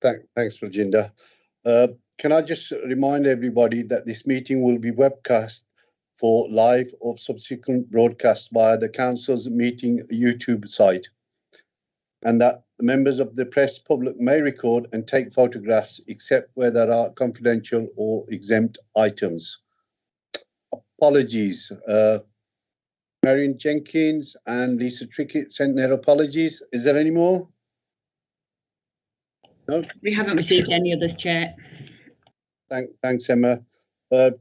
Thanks, Virginia. Can I just remind everybody that this meeting will be webcast for live or subsequent broadcast via the Council's meeting YouTube site, and that members of the press public may record and take photographs except where there are confidential or exempt items. Apologies. Marion Jenkins and Lisa Trickett sent their apologies. Is there any more? No? We haven't received any others, Chair. Thanks, Emma.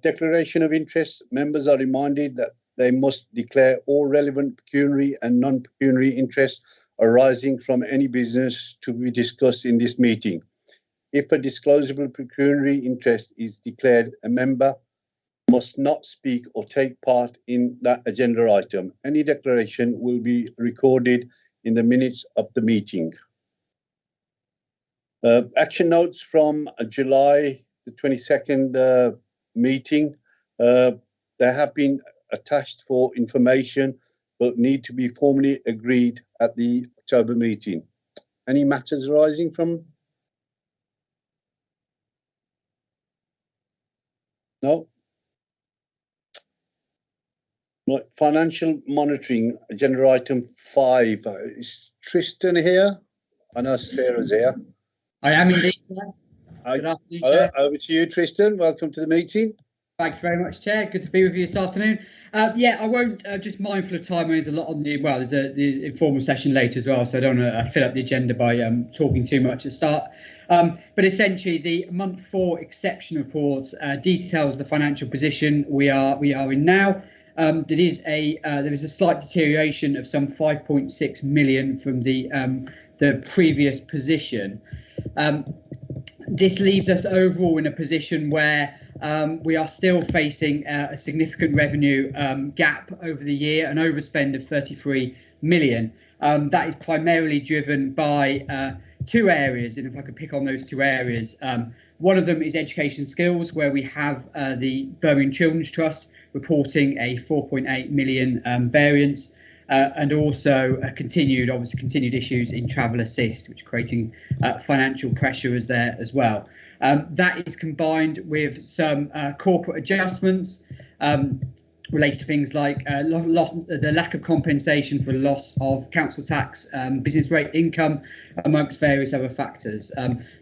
Declaration of interest. Members are reminded that they must declare all relevant pecuniary and non-pecuniary interests arising from any business to be discussed in this meeting. If a disclosable pecuniary interest is declared, a member must not speak or take part in that agenda item. Any declaration will be recorded in the minutes of the meeting. Action notes from July the 22nd meeting. They have been attached for information but need to be formally agreed at the October meeting. Any matters arising from? No? Right, financial monitoring, agenda item 5. Is Tristan here? I know Sarah's here. I am indeed, Chair. Good afternoon, Chair. Over to you, Tristan. Welcome to the meeting. Thank you very much, Chair. Good to be with you this afternoon. Yeah, I won't, just mindful of time, there's a lot on the, well, there's the informal session later as well, so I don't want to fill up the agenda by talking too much at the start. But essentially, the month 4 exception report details the financial position we are in now. There is a slight deterioration of some 5.6 million from the previous position. This leaves us overall in a position where we are still facing a significant revenue gap over the year, an overspend of 33 million. That is primarily driven by 2 areas, and if I could pick on those 2 areas. One of them is education skills, where we have the Birmingham Children's Trust reporting a 4.8 million variance, and also continued issues in travel assist, which are creating financial pressures there as well. That is combined with some corporate adjustments related to things like the lack of compensation for loss of council tax business rate income, amongst various other factors.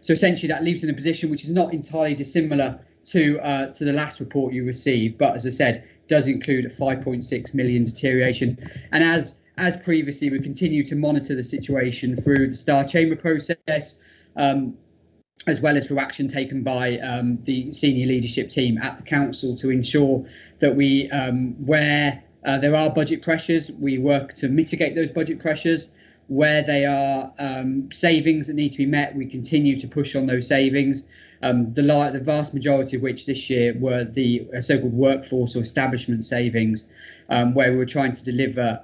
So essentially that leaves in a position which is not entirely dissimilar to the last report you received, but as I said, does include a 5.6 million deterioration. And as previously, we continue to monitor the situation through the Star Chamber process, as well as through action taken by the senior leadership team at the council to ensure that we, where there are budget pressures, we work to mitigate those budget pressures. Where they are savings that need to be met, we continue to push on those savings. The vast majority of which this year were the so-called workforce or establishment savings, where we were trying to deliver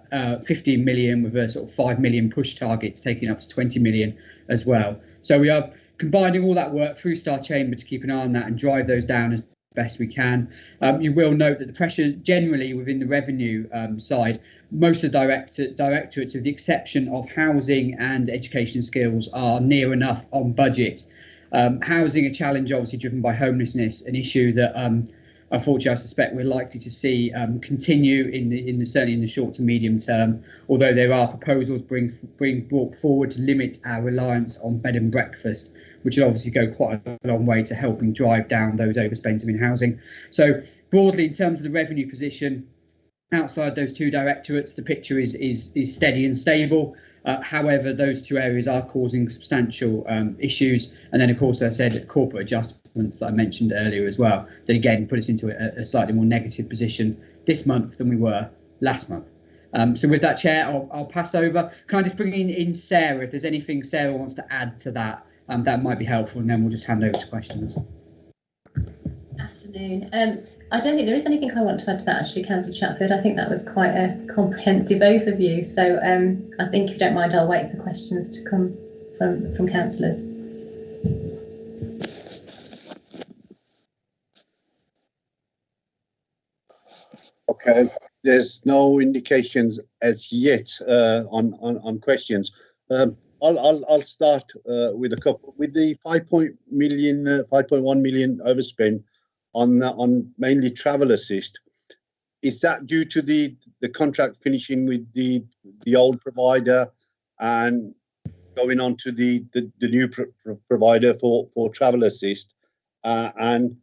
15 million with a sort of 5 million push targets, taking up to 20 million as well. So we are combining all that work through Star Chamber to keep an eye on that and drive those down as best we can. You will note that the pressure generally within the revenue side, most of the directorates, with the exception of housing and education skills, are near enough on budget. Housing, a challenge obviously driven by homelessness, an issue that unfortunately I suspect we're likely to see continue certainly in the short to medium term, although there are proposals being brought forward to limit our reliance on bed and breakfast, which will obviously go quite a long way to helping drive down those overspends in housing. So broadly, in terms of the revenue position, outside those 2 directorates, the picture is steady and stable. However, those 2 areas are causing substantial issues. And then, of course, as I said, corporate adjustments that I mentioned earlier as well, that again put us into a slightly more negative position this month than we were last month. So with that, Chair, I'll pass over. Can I just bring in Sarah, if there's anything Sarah wants to add to that, that might be helpful, and then we'll just hand over to questions. Afternoon. I don't think there is anything I want to add to that, actually, Councillor Chatford. I think that was quite a comprehensive overview. So I think, if you don't mind, I'll wait for questions to come from councillors. Okay, there's no indications as yet on questions. I'll start with a couple. With the 5.1 million overspend on mainly travel assist. Is that due to the contract finishing with the old provider and going on to the new provider for travel assist? And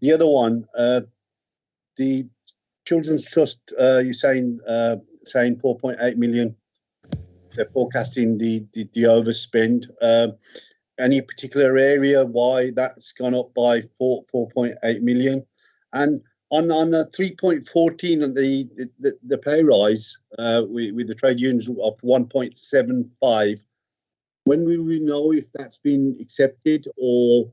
the other one, the Children's Trust, you're saying 4.8 million. They're forecasting the overspend. Any particular area why that's gone up by 4.8 million? And on the 3.14 the pay rise with the trade unions of 1.75, when will we know if that's been accepted or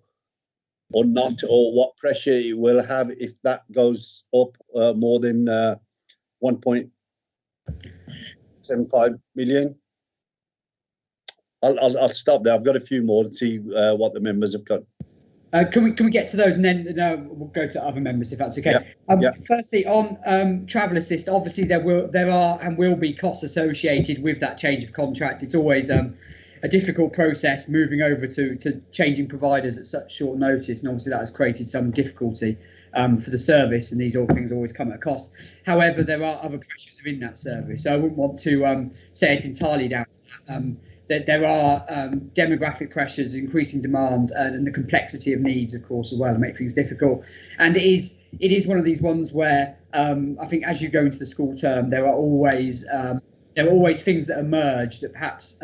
not, or what pressure it will have if that goes up more than 1.75 million? I'll stop there. I've got a few more to see what the members have got. Can we get to those, and then we'll go to other members if that's okay. Firstly, on travel assist, obviously there are and will be costs associated with that change of contract. It's always a difficult process moving over to changing providers at such short notice, and obviously that has created some difficulty for the service, and these things always come at a cost. However, there are other pressures within that service, so I wouldn't want to say it's entirely down to that. There are demographic pressures, increasing demand, and the complexity of needs, of course, as well, to make things difficult. And it is one of these ones where I think as you go into the school term, there are always things that emerge that perhaps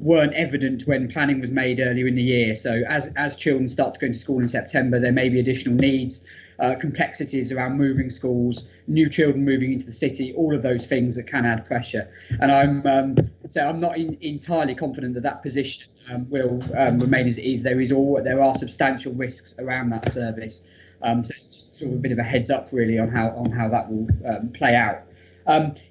weren't evident when planning was made earlier in the year. So as children start to go into school in September, there may be additional needs, complexities around moving schools, new children moving into the city, all of those things that can add pressure. And I'm not entirely confident that position will remain as it is. There are substantial risks around that service. So it's sort of a bit of a heads up really on how that will play out.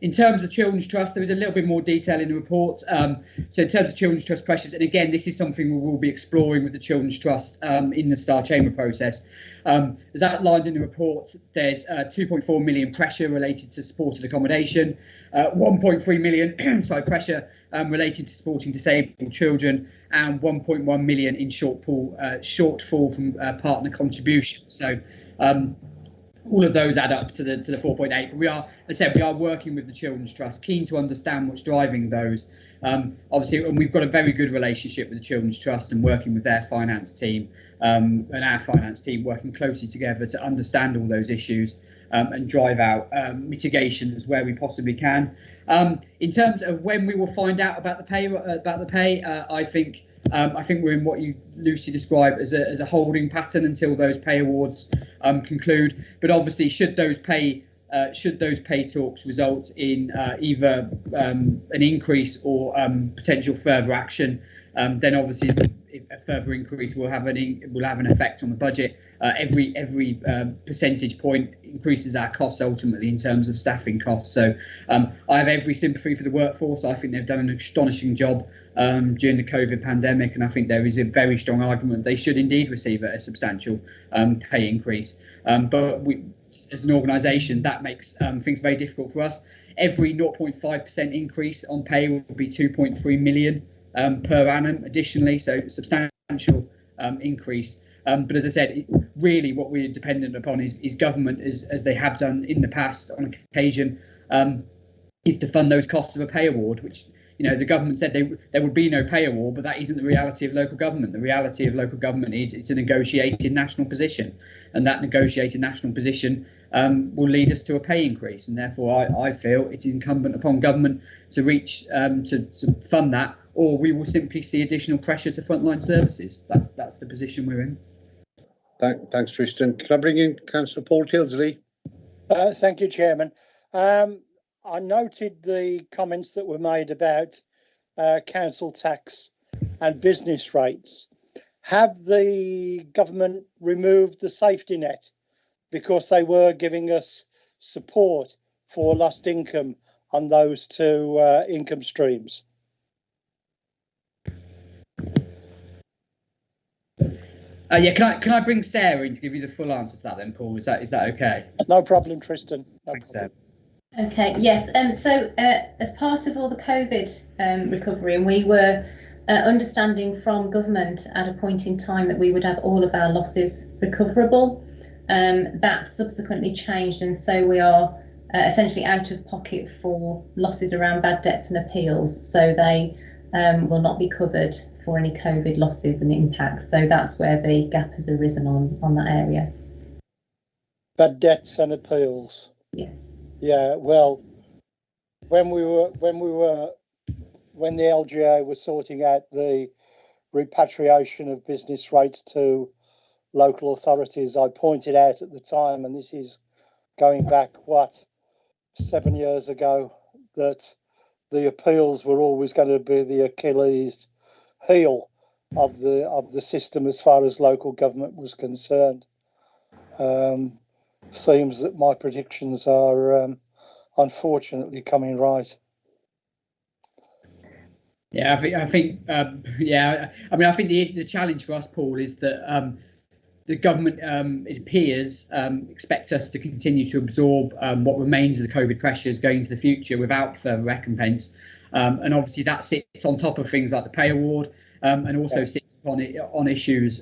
In terms of Children's Trust, there is a little bit more detail in the report. So in terms of Children's Trust pressures, and again, this is something we will be exploring with the Children's Trust in the Star Chamber process. As outlined in the report, there's 2.4 million pressure related to supported accommodation, 1.3 million pressure related to supporting disabled children, and 1.1 million in shortfall from partner contributions. So all of those add up to the 4.8. But we are working with the Children's Trust, keen to understand what's driving those. Obviously, and we've got a very good relationship with the Children's Trust and working with their finance team and our finance team, working closely together to understand all those issues and drive out mitigations where we possibly can. In terms of when we will find out about the pay, I think we're in what you loosely describe as a holding pattern until those pay awards conclude. But obviously, should those pay talks result in either an increase or potential further action, then obviously a further increase will have an effect on the budget. Every percentage point increases our costs ultimately in terms of staffing costs. So I have every sympathy for the workforce. I think they've done an astonishing job during the COVID pandemic, and I think there is a very strong argument they should indeed receive a substantial pay increase. But we, as an organisation, that makes things very difficult for us. Every 0.5% increase on pay will be 2.3 million per annum additionally, so substantial increase. But as I said, really what we're dependent upon is government, as they have done in the past on occasion, is to fund those costs of a pay award, which, you know, the government said there would be no pay award, but that isn't the reality of local government. The reality of local government is it's a negotiated national position, and that negotiated national position will lead us to a pay increase, and therefore I feel it is incumbent upon government to reach to fund that, or we will simply see additional pressure to frontline services. That's the position we're in. Thanks, Tristan. Can I bring in Councillor Paul Tilsley? Thank you, Chairman. I noted the comments that were made about council tax and business rates. Have the government removed the safety net, because they were giving us support for lost income on those two income streams? Yeah, can I bring Sarah in to give you the full answer to that then, Paul? Is that okay? No problem, Tristan. No Thanks, problem. Okay, yes. So as part of all the COVID recovery, and we were understanding from government at a point in time that we would have all of our losses recoverable. That subsequently changed, and so we are essentially out of pocket for losses around bad debts and appeals. So they will not be covered for any COVID losses and impacts. So that's where the gap has arisen on that area. Bad debts and appeals. Yes. Yeah. Well, when the LGA was sorting out the repatriation of business rates to local authorities, I pointed out at the time, and this is going back 7 years ago, that the appeals were always going to be the Achilles heel of the system as far as local government was concerned. Seems that my predictions are unfortunately coming right. Yeah, I think yeah. I mean, I think the challenge for us, Paul, is that the government, it appears, expect us to continue to absorb what remains of the COVID pressures going into the future without further recompense, and obviously that sits on top of things like the pay award, and also sits on issues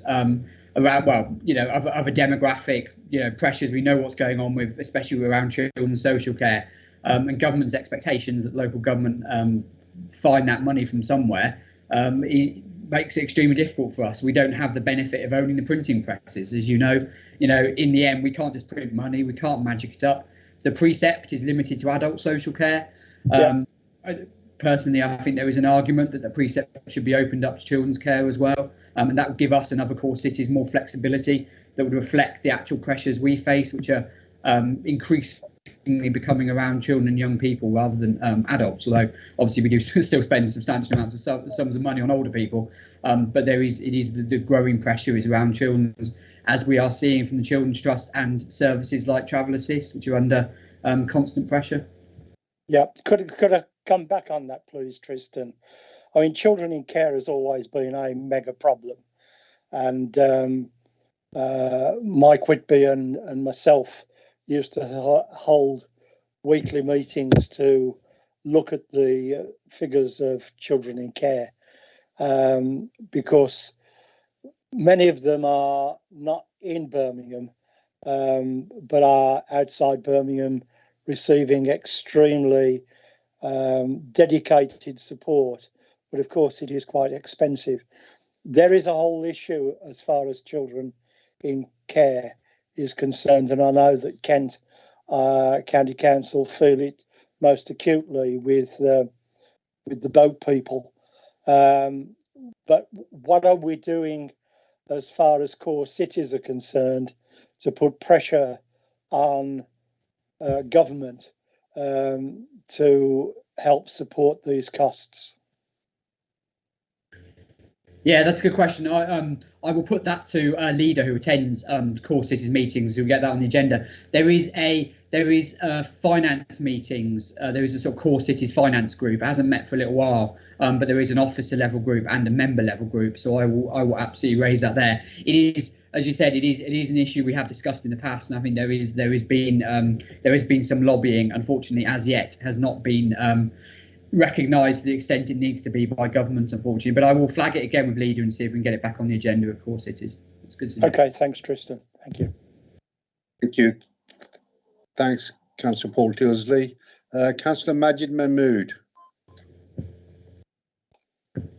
around, well, you know, other demographic, you know, pressures. We know what's going on with, especially around children's social care, and government's expectations that local government find that money from somewhere. It makes it extremely difficult for us. We don't have the benefit of owning the printing presses, as you know. You know, in the end, we can't just print money. We can't magic it up. The precept is limited to adult social care. Personally, I think there is an argument that the precept should be opened up to children's care as well, and that would give us and other core cities more flexibility that would reflect the actual pressures we face, which are increasingly becoming around children and young people rather than adults. Although obviously we do still spend substantial amounts of sums of money on older people, but the growing pressure is around children, as we are seeing from the Children's Trust and services like Travel Assist, which are under constant pressure. Yeah, could I come back on that, please, Tristan? I mean, children in care has always been a mega problem, and Mike Whitby and myself used to hold weekly meetings to look at the figures of children in care, because many of them are not in Birmingham, but are outside Birmingham, receiving extremely dedicated support. But of course, it is quite expensive. There is a whole issue as far as children in care is concerned, and I know that Kent County Council feel it most acutely with the boat people. But what are we doing as far as core cities are concerned to put pressure on government to help support these costs? Yeah, that's a good question. I will put that to a leader who attends core cities meetings. Who will get that on the agenda. There is finance meetings. There is a sort of core cities finance group. It hasn't met for a little while, but there is an officer level group and a member level group. So I will absolutely raise that there. It is, as you said, it is an issue we have discussed in the past, and I think there has been some lobbying. Unfortunately, as yet, has not been recognised to the extent it needs to be by government, unfortunately. But I will flag it again with Leader and see if we can get it back on the agenda of core cities. That's good. Okay, thanks, Tristan. Thank you. Thank you. Thanks, Councillor Paul Tilsley. Councillor Majid Mahmood.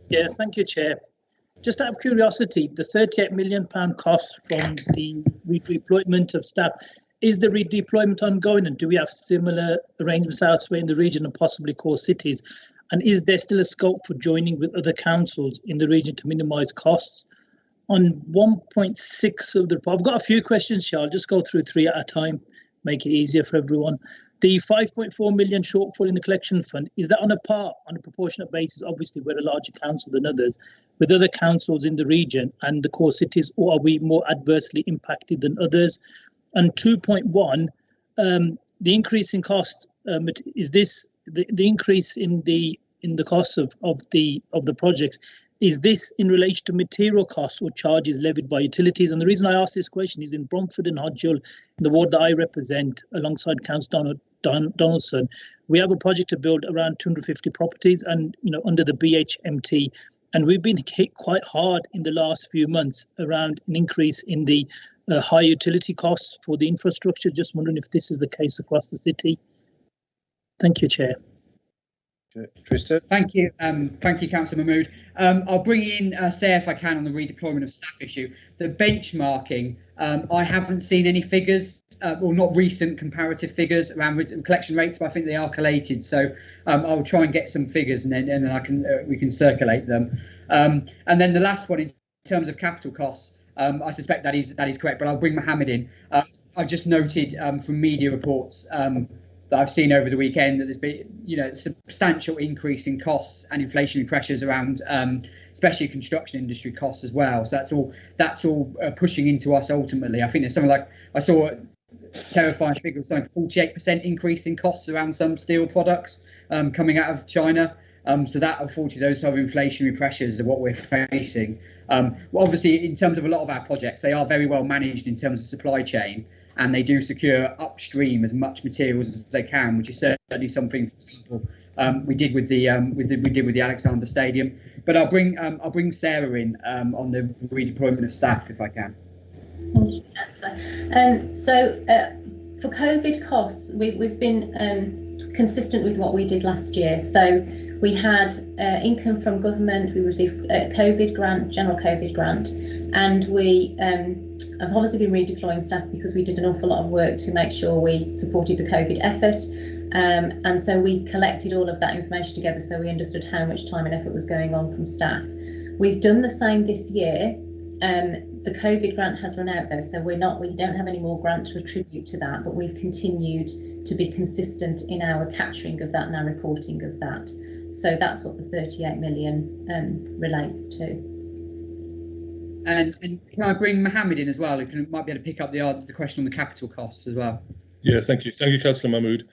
Yeah, thank you, Chair. Just out of curiosity, the £38 million cost from the redeployment of staff, is the redeployment ongoing, and do we have similar arrangements elsewhere in the region and possibly core cities? And is there still a scope for joining with other councils in the region to minimise costs? On 1.6 of the report, I've got a few questions, I'll just go through three at a time, make it easier for everyone. The 5.4 million shortfall in the collection fund, is that on a proportionate basis? Obviously, we're a larger council than others, with other councils in the region and the core cities, or are we more adversely impacted than others? And 2.1, the increase in cost, is this the increase in the cost of the projects? Is this in relation to material costs or charges levied by utilities? And the reason I ask this question is in Bromford and Hodghill, in the ward that I represent, alongside Councillor Donaldson, we have a project to build around 250 properties, and under the BHMT, And we've been hit quite hard in the last few months around an increase in the high utility costs for the infrastructure. Just wondering if this is the case across the city. Thank you, Chair. Tristan? Thank you, Councillor Mahmood. I'll bring in Sarah if I can on the redeployment of staff issue. The benchmarking, I haven't seen any figures, or not recent comparative figures around collection rates, but I think they are collated. So I'll try and get some figures, and then I can we can circulate them. And then the last one in terms of capital costs, I suspect that is correct, but I'll bring Mohammed in. I've just noted from media reports that I've seen over the weekend that there's been, a substantial increase in costs and inflationary pressures around, especially construction industry costs as well. So that's all pushing into us ultimately. I think there's something like, I saw a terrifying figure of something 48% increase in costs around some steel products coming out of China. So that, unfortunately, those sort of inflationary pressures are what we're facing. Well, obviously, in terms of a lot of our projects, they are very well managed in terms of supply chain, and they do secure upstream as much materials as they can, which is certainly something, for example, we did with the Alexander Stadium. But I'll bring Sarah in on the redeployment of staff if I can. Thank you, Councillor. So for COVID costs, we've been consistent with what we did last year. So we had income from government. We received a COVID grant, general COVID grant, and we have obviously been redeploying staff because we did an awful lot of work to make sure we supported the COVID effort. And so we collected all of that information together, so we understood how much time and effort was going on from staff. We've done the same this year. The COVID grant has run out though, so we don't have any more grant to attribute to that, but we've continued to be consistent in our capturing of that and our reporting of that. So that's what the 38 million relates to. And can I bring Mohammed in as well, who might be able to pick up the question on the capital costs as well? Yeah, thank you, Councillor Mahmood.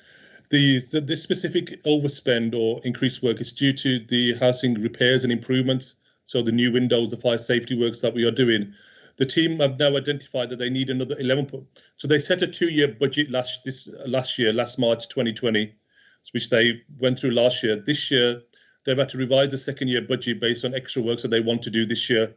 The specific overspend or increased work is due to the housing repairs and improvements. So the new windows, the fire safety works that we are doing. The team have now identified that they need another 11. So they set a 2-year budget last March 2020, which they went through last year. This year, they've had to revise the second-year budget based on extra works that they want to do this year.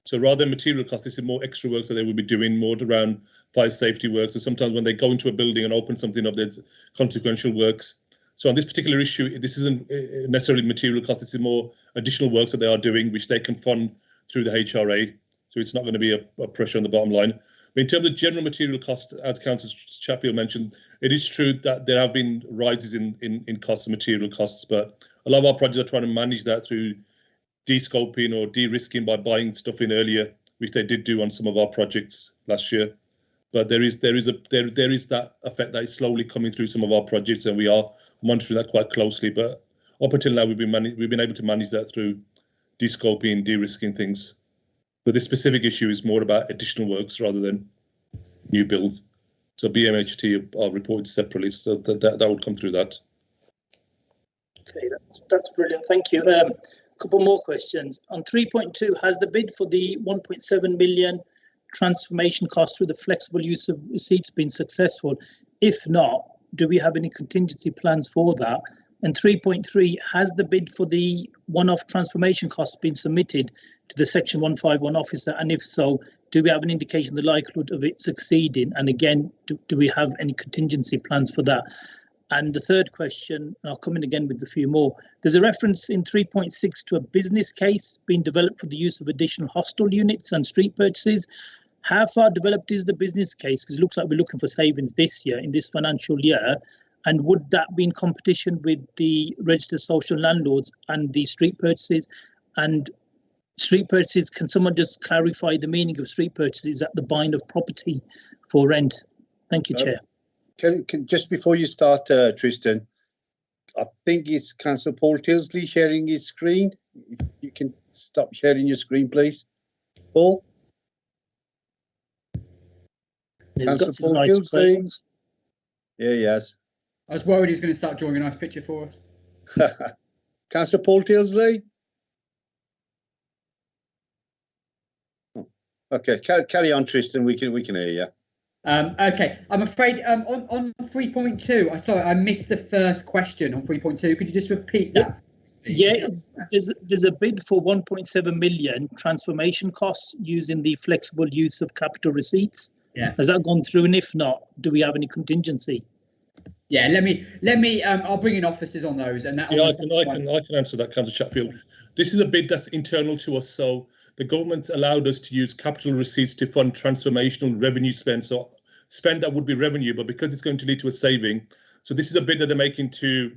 So rather than material costs, this is more extra works that they will be doing, more around fire safety works. And sometimes when they go into a building and open something up, there's consequential works. So on this particular issue, this isn't necessarily material costs, this is more additional works that they are doing, which they can fund through the HRA. So it's not going to be a pressure on the bottom line. But in terms of general material costs, as Councillor Chatfield mentioned, it is true that there have been rises in costs and material costs, but a lot of our projects are trying to manage that through de-scoping or de-risking by buying stuff in earlier, which they did do on some of our projects last year. But there is that effect that is slowly coming through some of our projects, and we are monitoring that quite closely. But up until now, we've been able to manage that through de-scoping, de-risking things. But this specific issue is more about additional works rather than new builds. So BMHT are reported separately, so that would come through that. Okay, that's brilliant. Thank you. Couple more questions. On 3.2, has the bid for the 1.7 million transformation cost through the flexible use of receipts been successful? If not, do we have any contingency plans for that? And 3.3, has the bid for the one-off transformation costs been submitted to the Section 151 officer? And if so, do we have an indication of the likelihood of it succeeding? And again, do we have any contingency plans for that? And the third question, and I'll come in again with a few more. There's a reference in 3.6 to a business case being developed for the use of additional hostel units and street purchases. How far developed is the business case? Because it looks like we're looking for savings this year, in this financial year. And would that be in competition with the registered social landlords and the street purchases? And street purchases, can someone just clarify the meaning of street purchases? Is that the buying of property for rent? Thank you, Chair. Can just before you start, Tristan, I think it's Councillor Paul Tilsley sharing his screen. If you can stop sharing your screen, please. Paul? Councillor Paul Tilsley? Yeah, yes. I was worried he was going to start drawing a nice picture for us. Councillor Paul Tilsley? Okay, carry on, Tristan. We can hear you. Okay, I'm afraid on 3.2, I missed the first question on 3.2. Could you just repeat that? Yeah, there's a bid for 1.7 million transformation costs using the flexible use of capital receipts. Yeah. Has that gone through? And if not, do we have any contingency? Yeah, let me. I'll bring in officers on those, and that. Yeah, I can answer that, Councillor Chatfield. This is a bid that's internal to us, so the government's allowed us to use capital receipts to fund transformational revenue spend. So spend that would be revenue, but because it's going to lead to a saving, so this is a bid that they're making to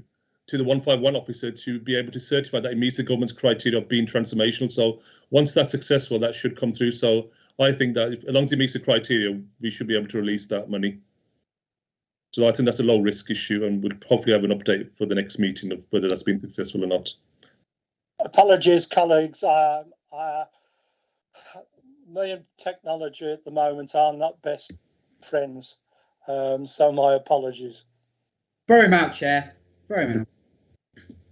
the 151 officer to be able to certify that it meets the government's criteria of being transformational. So once that's successful, that should come through. So I think that as long as it meets the criteria, we should be able to release that money. So I think that's a low risk issue, and we'll hopefully have an update for the next meeting of whether that's been successful or not. Apologies, colleagues. Me and technology at the moment are not best friends, so my apologies. Throw him out, Chair. Throw him out.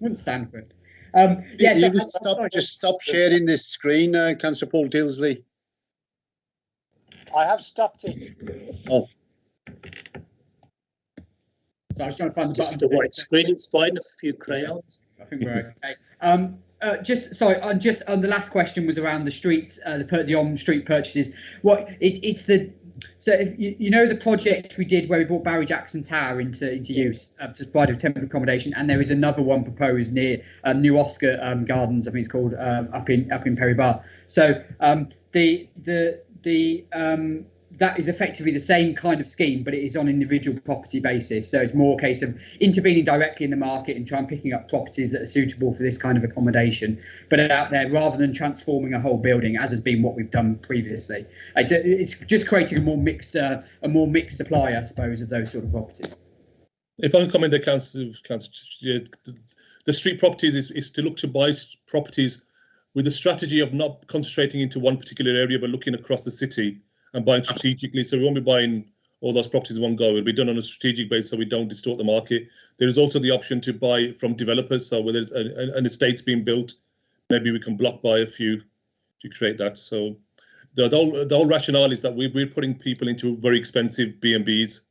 Wouldn't stand for it. Yeah, you would stop sharing this screen, Councillor Paul Tilsley. I have stopped it. Oh. So I was trying to find the Just button. the white screen. It's fine. A few crayons. I think we're okay. Just on the last question was around the street, the on-street purchases. It's the so if you know the project we did where we brought Barry Jackson Tower into use to provide temporary accommodation, and there is another one proposed near New Oscar Gardens, I think it's called, up in Perry Bar. So that is effectively the same kind of scheme, but it is on individual property basis. So it's more a case of intervening directly in the market and trying picking up properties that are suitable for this kind of accommodation, but out there rather than transforming a whole building, as has been what we've done previously. It's just creating a more mixed supply, I suppose, of those sort of properties. If I can comment, the council, the street properties is to look to buy properties with the strategy of not concentrating into one particular area, but looking across the city and buying strategically. So we won't be buying all those properties in one go. It'll be done on a strategic basis so we don't distort the market. There is also the option to buy from developers. So whether it's an estate's being built, maybe we can block buy a few to create that. So the whole rationale is that we're putting people into very expensive B&Bs.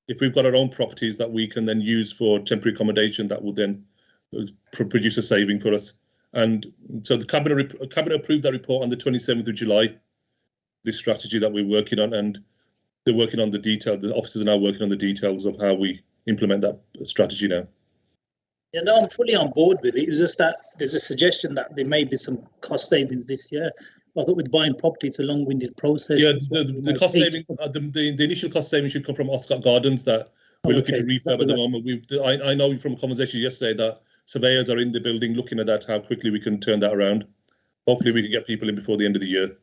If we've got our own properties that we can then use for temporary accommodation, that will then produce a saving for us. And so the cabinet approved that report on the 27th of July. This strategy that we're working on, and they're working on the detail. The officers are now working on the details of how we implement that strategy now. Yeah, no, I'm fully on board with it. It was just that there's a suggestion that there may be some cost savings this year. I thought with buying property, it's a long-winded process. Yeah, the cost saving, the initial cost saving should come from Oscott Gardens that we're looking to refurb at the moment. I know from a conversation yesterday that surveyors are in the building looking at that, how quickly we can turn that around. Hopefully we can get people in before the end of the year.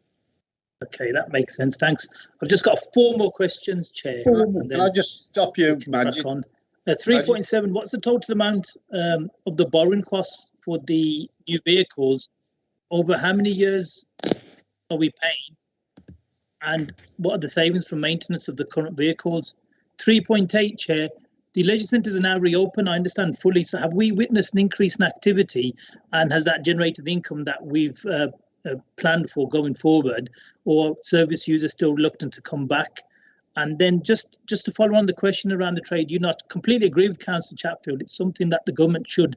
Okay, that makes sense. Thanks. I've just got 4 more questions, Chair. Can I just stop you, Magic? 3.7, what's the total amount of the borrowing costs for the new vehicles? Over how many years are we paying? And what are the savings from maintenance of the current vehicles? 3.8, Chair, the leisure centres are now reopened, I understand fully. So have we witnessed an increase in activity, and has that generated the income that we've planned for going forward, or service users still reluctant to come back? And then just to follow on the question around the trade, you not completely agree with Councillor Chatfield. It's something that the government should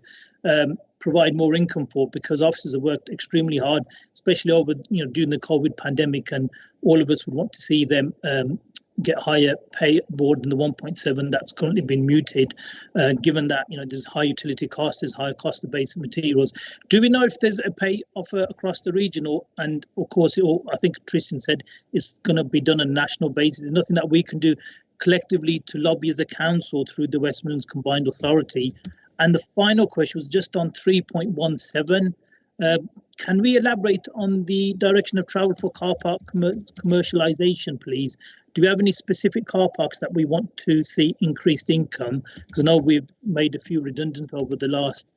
provide more income for, because officers have worked extremely hard, especially over during the COVID pandemic, and all of us would want to see them get higher pay more than the 1.7 that's currently been muted, given that there's high utility costs, there's higher cost of basic materials. Do we know if there's a pay offer across the region, and of course I think Tristan said it's going to be done on a national basis? There's nothing that we can do collectively to lobby as a council through the West Midlands Combined Authority? And the final question was just on 3.17. Can we elaborate on the direction of travel for car park commercialisation, please? Do we have any specific car parks that we want to see increased income? Because I know we've made a few redundant over the last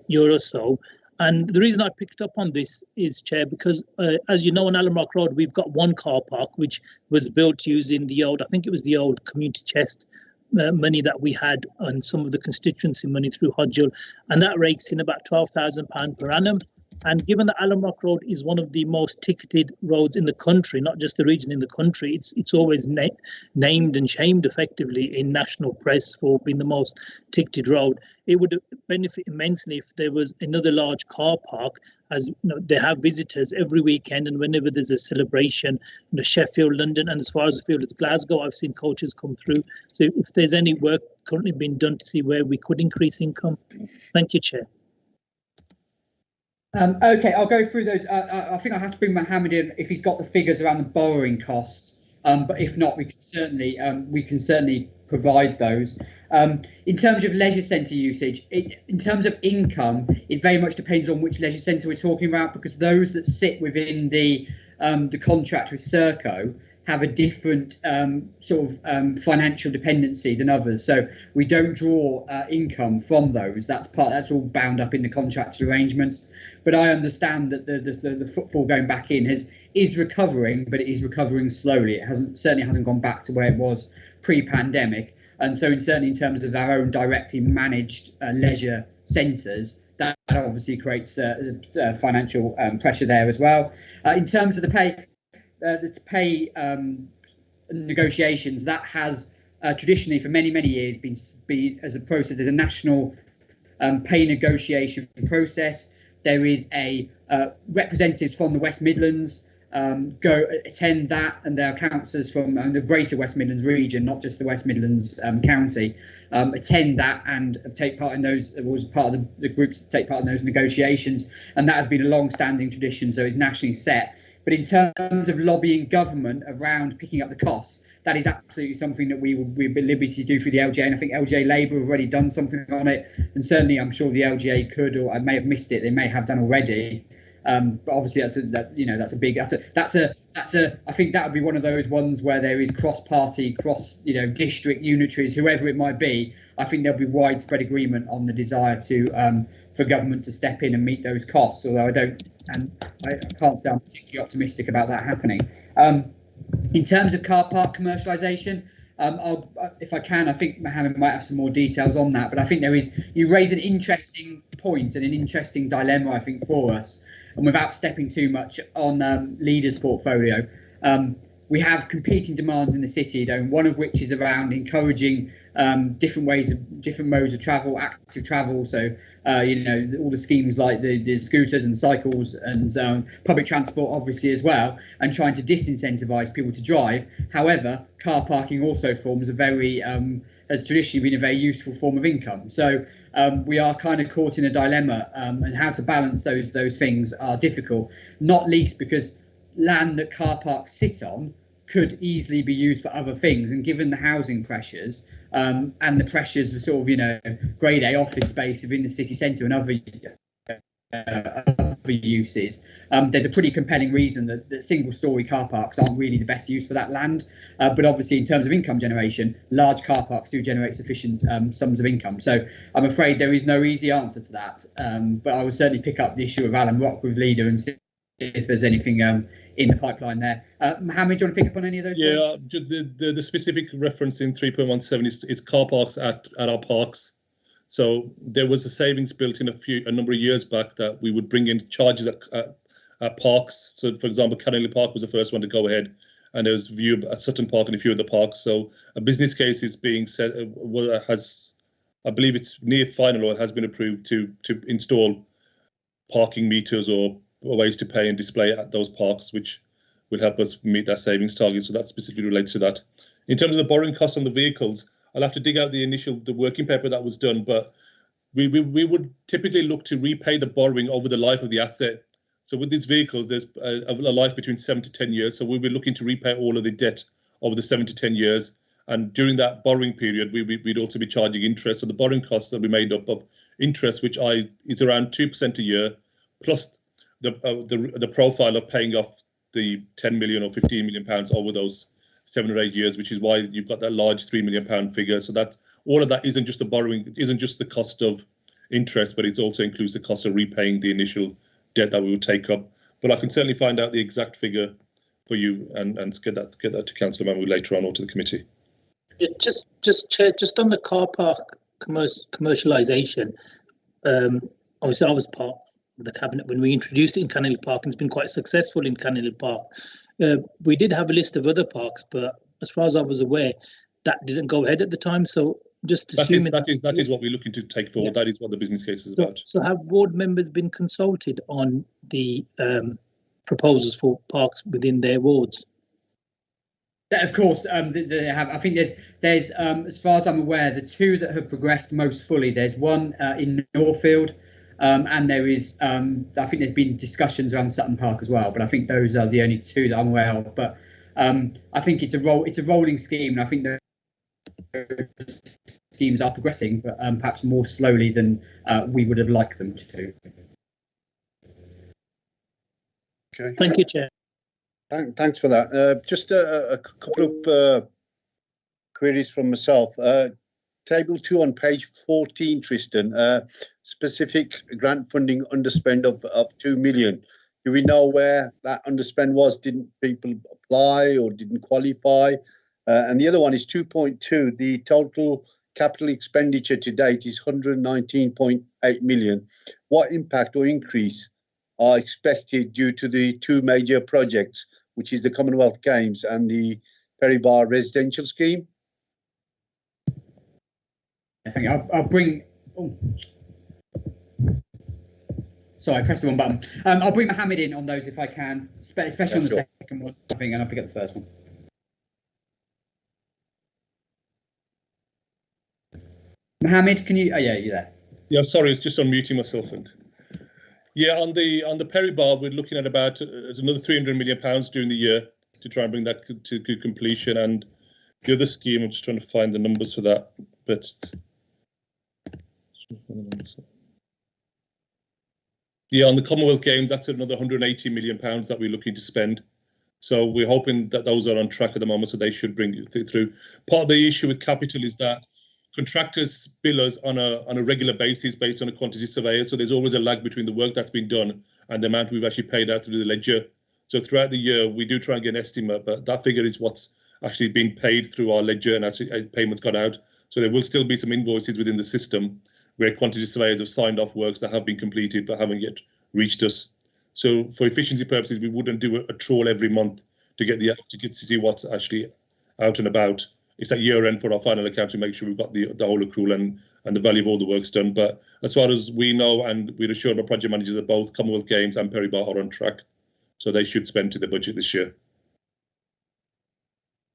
year or so. And the reason I picked up on this is, Chair, because as you know, on Allen Rock Road, we've got one car park which was built using the old, I think it was the old community chest money that we had and some of the constituency money through Hodgel, and that rakes in about £12,000 per annum. And given that Allen Rock Road is one of the most ticketed roads in the country, not just the region, in the country, it's always named and shamed effectively in national press for being the most ticketed road. It would benefit immensely if there was another large car park, as you know, they have visitors every weekend, and whenever there's a celebration, you know, Sheffield, London, and as far as the field as Glasgow, I've seen coaches come through. So if there's any work currently being done to see where we could increase income. Thank you, Chair. Okay, I'll go through those. I think I have to bring Mohammed in if he's got the figures around the borrowing costs. But if not, we can certainly provide those. In terms of leisure centre usage, in terms of income, it very much depends on which leisure centre we're talking about, because those that sit within the contract with Serco have a different financial dependency than others. So we don't draw income from those. That's all bound up in the contractual arrangements. But I understand that the footfall going back in is recovering, but it is recovering slowly. It certainly hasn't gone back to where it was pre-pandemic. And so certainly in terms of our own directly managed leisure centres, that obviously creates financial pressure there as well. In terms of the pay negotiations, that has traditionally for many years been as a process. There's a national pay negotiation process. There is a representatives from the West Midlands go attend that, and there are councillors from the Greater West Midlands region, not just the West Midlands county, attend that and take part in those. It was part of the groups that take part in those negotiations, and that has been a long-standing tradition, so it's nationally set. But in terms of lobbying government around picking up the costs, that is absolutely something that we'd be at liberty to do through the LGA, and I think LGA Labour have already done something on it, and certainly I'm sure the LGA could, or I may have missed it, they may have done already. But obviously I think that would be one of those ones where there is cross-party, district unitaries, whoever it might be. I think there'll be widespread agreement on the desire for government to step in and meet those costs. Although I can't say I'm particularly optimistic about that happening. In terms of car park commercialisation, if I can, I think Mohammed might have some more details on that. But I think you raise an interesting point and an interesting dilemma, I think, for us. And without stepping too much on Leader's portfolio, we have competing demands in the city, though, one of which is around encouraging different modes of travel, active travel. So, all the schemes like the scooters and cycles and public transport, obviously, as well, and trying to disincentivise people to drive. However, car parking also forms has traditionally been a very useful form of income. So we are kind of caught in a dilemma, and how to balance those things are difficult, not least because land that car parks sit on could easily be used for other things, and given the housing pressures and the pressures of grade A office space within the city centre and other uses, there's a pretty compelling reason that single-storey car parks aren't really the best use for that land. But obviously, in terms of income generation, large car parks do generate sufficient sums of income. So I'm afraid there is no easy answer to that. But I will certainly pick up the issue of Allen Rock with Leader and see if there's anything in the pipeline there. Mohammed, do you want to pick up on any of those? Yeah, the specific reference in 3.17 is car parks at our parks. So there was a savings built in a number of years back that we would bring in charges at parks. So, for example, Canning Park was the first one to go ahead, and there was view at Sutton Park and a few of the parks. So a business case is being set. I believe it's near final, or it has been approved to install parking meters or ways to pay and display at those parks, which will help us meet that savings target. So that specifically relates to that. In terms of the borrowing costs on the vehicles, I'll have to dig out the working paper that was done, but we would typically look to repay the borrowing over the life of the asset. So with these vehicles, there's a life between 7 to 10 years. So we'll be looking to repay all of the debt over the 7 to 10 years. And during that borrowing period, we'd also be charging interest. So the borrowing costs will be made up of interest, which is around 2% a year, plus the profile of paying off the 10 million or 15 million pounds over those 7 or 8 years, which is why you've got that large £3 million figure. So that's all of that isn't just the borrowing, it isn't just the cost of interest, but it also includes the cost of repaying the initial debt that we would take up. But I can certainly find out the exact figure for you and get that to Councillor Mahmood later on, or to the committee. Yeah, just on the car park commercialisation. Obviously, I was part the cabinet when we introduced it in Canning Park, and it's been quite successful in Canning Park. We did have a list of other parks, but as far as I was aware, that didn't go ahead at the time. So just assuming that is what we're looking to take forward. Yeah. That is what the business case is about. So have board members been consulted on the proposals for parks within their wards? Of course, they have. I think there's as far as I'm aware, the two that have progressed most fully. There's one in Northfield, and there is. I think there's been discussions around Sutton Park as well, but I think those are the only two that I'm aware of. But I think it's a rolling scheme, and I think the schemes are progressing, but perhaps more slowly than we would have liked them to. Okay. Thank you, Chair. Thanks for that. Just a couple of queries from myself. Table 2 on page 14, Tristan, specific grant funding underspend of 2 million. Do we know where that underspend was? Didn't people apply or didn't qualify? And the other one is 2.2. The total capital expenditure to date is 119.8 million. What impact or increase are expected due to the two major projects, which is the Commonwealth Games and the Perry Bar residential scheme? I think I'll bring. Oh. Sorry, I pressed the wrong button. I'll bring Mohammed in on those if I can, especially on the second one, I think, and I'll pick up the first one. Mohammed, can you? Oh yeah, you're there. Yeah, sorry, it's just unmuting myself. And yeah, on the Perry Bar, we're looking at about another £300 million during the year to try and bring that to good completion. And the other scheme, I'm just trying to find the numbers for that, but yeah, on the Commonwealth Games, that's another £180 million that we're looking to spend. So we're hoping that those are on track at the moment, so they should bring it through. Part of the issue with capital is that contractors bill us on a regular basis based on a quantity surveyor. So there's always a lag between the work that's been done and the amount we've actually paid out through the ledger. So throughout the year, we do try and get an estimate, but that figure is what's actually been paid through our ledger and actually payments got out. So there will still be some invoices within the system where quantity surveyors have signed off works that have been completed but haven't yet reached us. So for efficiency purposes, we wouldn't do a trawl every month to get to see what's actually out and about. It's at year end for our final account to make sure we've got the whole accrual and the value of all the work's done. But as far as we know, and we're assured by project managers that both Commonwealth Games and Perry Bar are on track. So they should spend to the budget this year.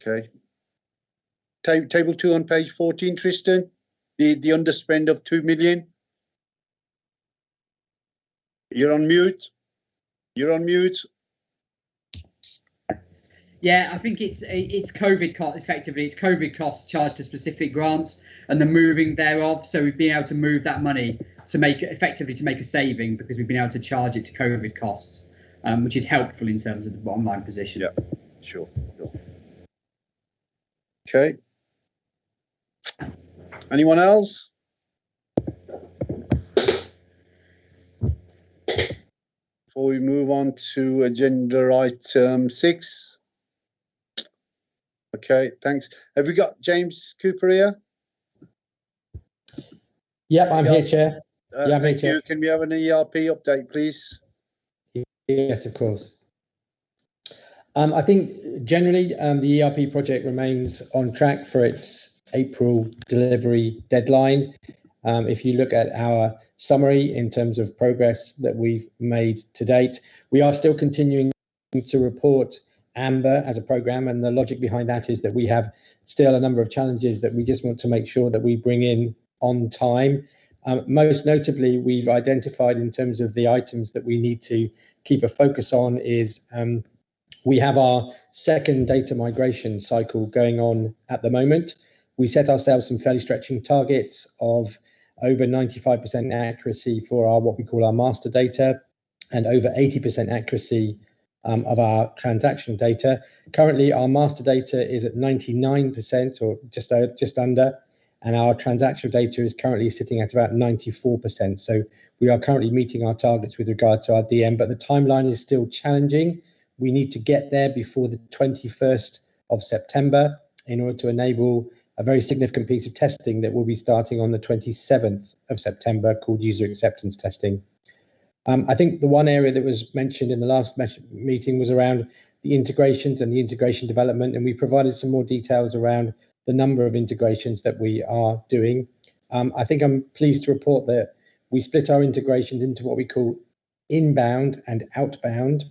Okay. Table 2 on page 14, Tristan. The underspend of 2 million. You're on mute. You're on mute. Yeah, I think it's COVID cost. Effectively, it's COVID costs charged to specific grants and the moving thereof. So we've been able to move that money to make a saving because we've been able to charge it to COVID costs, which is helpful in terms of the bottom line position. Yeah, sure. Okay. Anyone else? Before we move on to agenda item 6. Okay, thanks. Have we got James Cooper here? Yep, I'm here, Chair. Thank you. Can we have an ERP update, please? Yes, of course. I think generally the ERP project remains on track for its April delivery deadline. If you look at our summary in terms of progress that we've made to date, we are still continuing to report Amber as a program, and the logic behind that is that we have still a number of challenges that we just want to make sure that we bring in on time. Most notably, we've identified in terms of the items that we need to keep a focus on is we have our second data migration cycle going on at the moment. We set ourselves some fairly stretching targets of over 95% accuracy for our what we call our master data and over 80% accuracy of our transactional data. Currently, our master data is at 99% or just under, and our transactional data is currently sitting at about 94%. So we are currently meeting our targets with regard to our DM, but the timeline is still challenging. We need to get there before the 21st of September in order to enable a very significant piece of testing that will be starting on the 27th of September called user acceptance testing. I think the one area that was mentioned in the last meeting was around the integrations and the integration development, and we provided some more details around the number of integrations that we are doing. I think I'm pleased to report that we split our integrations into what we call inbound and outbound.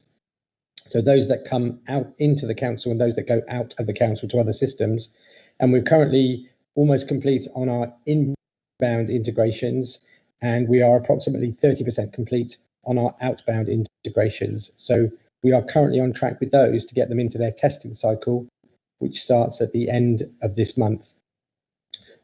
So those that come out into the council and those that go out of the council to other systems. And we're currently almost complete on our inbound integrations, and we are approximately 30% complete on our outbound integrations. So we are currently on track with those to get them into their testing cycle, which starts at the end of this month.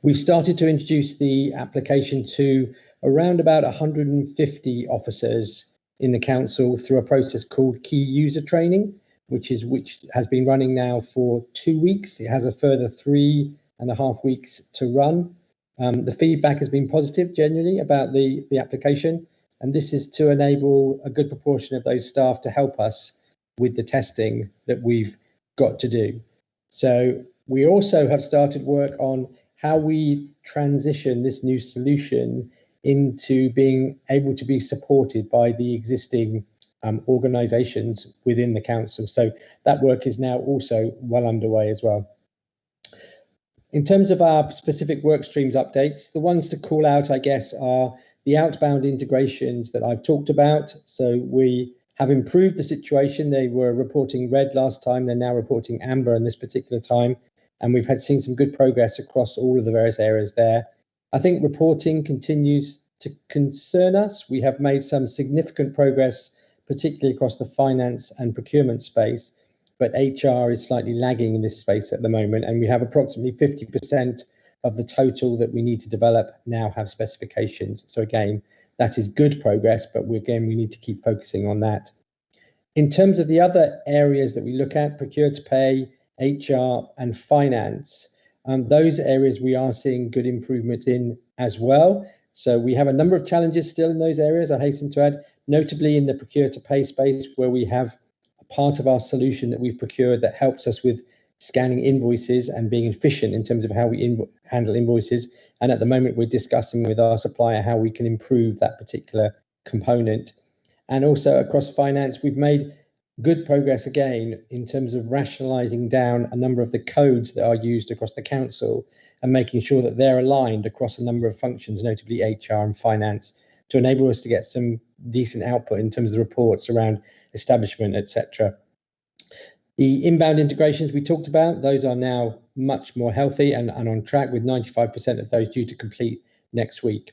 We've started to introduce the application to around about 150 officers in the council through a process called key user training, which has been running now for 2 weeks. It has a further 3.5 weeks to run. The feedback has been positive generally about the application, and this is to enable a good proportion of those staff to help us with the testing that we've got to do. So we also have started work on how we transition this new solution into being able to be supported by the existing organisations within the council. So that work is now also well underway as well. In terms of our specific work streams updates, the ones to call out, I guess, are the outbound integrations that I've talked about. So we have improved the situation. They were reporting red last time. They're now reporting amber in this particular time. And we've seen some good progress across all of the various areas there. I think reporting continues to concern us. We have made some significant progress, particularly across the finance and procurement space, but HR is slightly lagging in this space at the moment, and we have approximately 50% of the total that we need to develop now have specifications. So again, that is good progress, but we need to keep focusing on that. In terms of the other areas that we look at, procure to pay, HR and finance, those areas we are seeing good improvement in as well. So we have a number of challenges still in those areas, I hasten to add, notably in the procure to pay space, where we have a part of our solution that we've procured that helps us with scanning invoices and being efficient in terms of how we handle invoices. And at the moment, we're discussing with our supplier how we can improve that particular component. And also across finance, we've made good progress again in terms of rationalising down a number of the codes that are used across the council and making sure that they're aligned across a number of functions, notably HR and finance, to enable us to get some decent output in terms of the reports around establishment, etc. The inbound integrations we talked about, those are now much more healthy and on track, with 95% of those due to complete next week.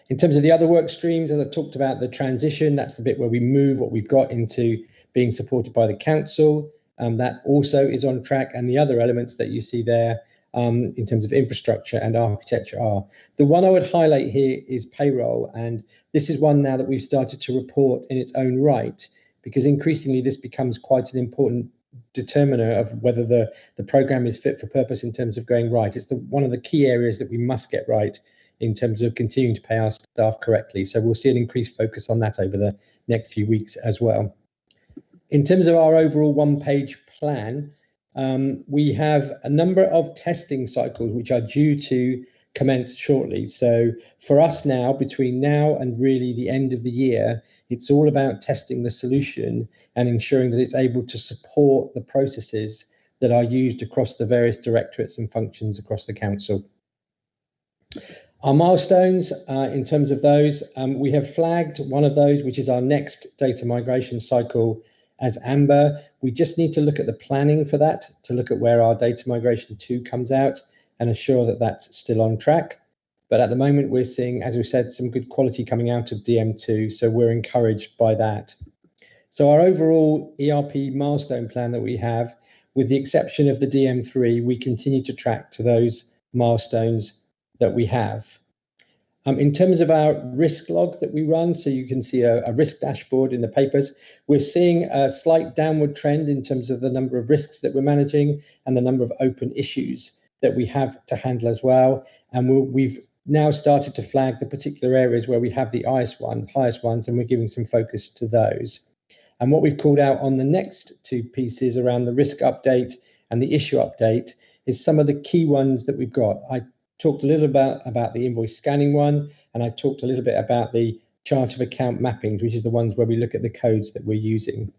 In terms of the other work streams, as I talked about, the transition, that's the bit where we move what we've got into being supported by the council. That also is on track, and the other elements that you see there in terms of infrastructure and architecture are. The one I would highlight here is payroll, and this is one now that we've started to report in its own right, because increasingly this becomes quite an important determiner of whether the programme is fit for purpose in terms of going right. It's one of the key areas that we must get right in terms of continuing to pay our staff correctly. So we'll see an increased focus on that over the next few weeks as well. In terms of our overall one-page plan, we have a number of testing cycles which are due to commence shortly. So for us now, between now and really the end of the year, it's all about testing the solution and ensuring that it's able to support the processes that are used across the various directorates and functions across the council. Our milestones, in terms of those, we have flagged one of those, which is our next data migration cycle, as amber. We just need to look at the planning for that, to look at where our data migration 2 comes out and assure that that's still on track. But at the moment, we're seeing, as we said, some good quality coming out of DM2, so we're encouraged by that. So our overall ERP milestone plan that we have, with the exception of the DM3, we continue to track to those milestones that we have. In terms of our risk log that we run, so you can see a risk dashboard in the papers, we're seeing a slight downward trend in terms of the number of risks that we're managing and the number of open issues that we have to handle as well. And we've now started to flag the particular areas where we have the highest ones, and we're giving some focus to those. And what we've called out on the next 2 pieces around the risk update and the issue update is some of the key ones that we've got. I talked a little about the invoice scanning one, and I talked a little bit about the chart of account mappings, which is the ones where we look at the codes that we're using.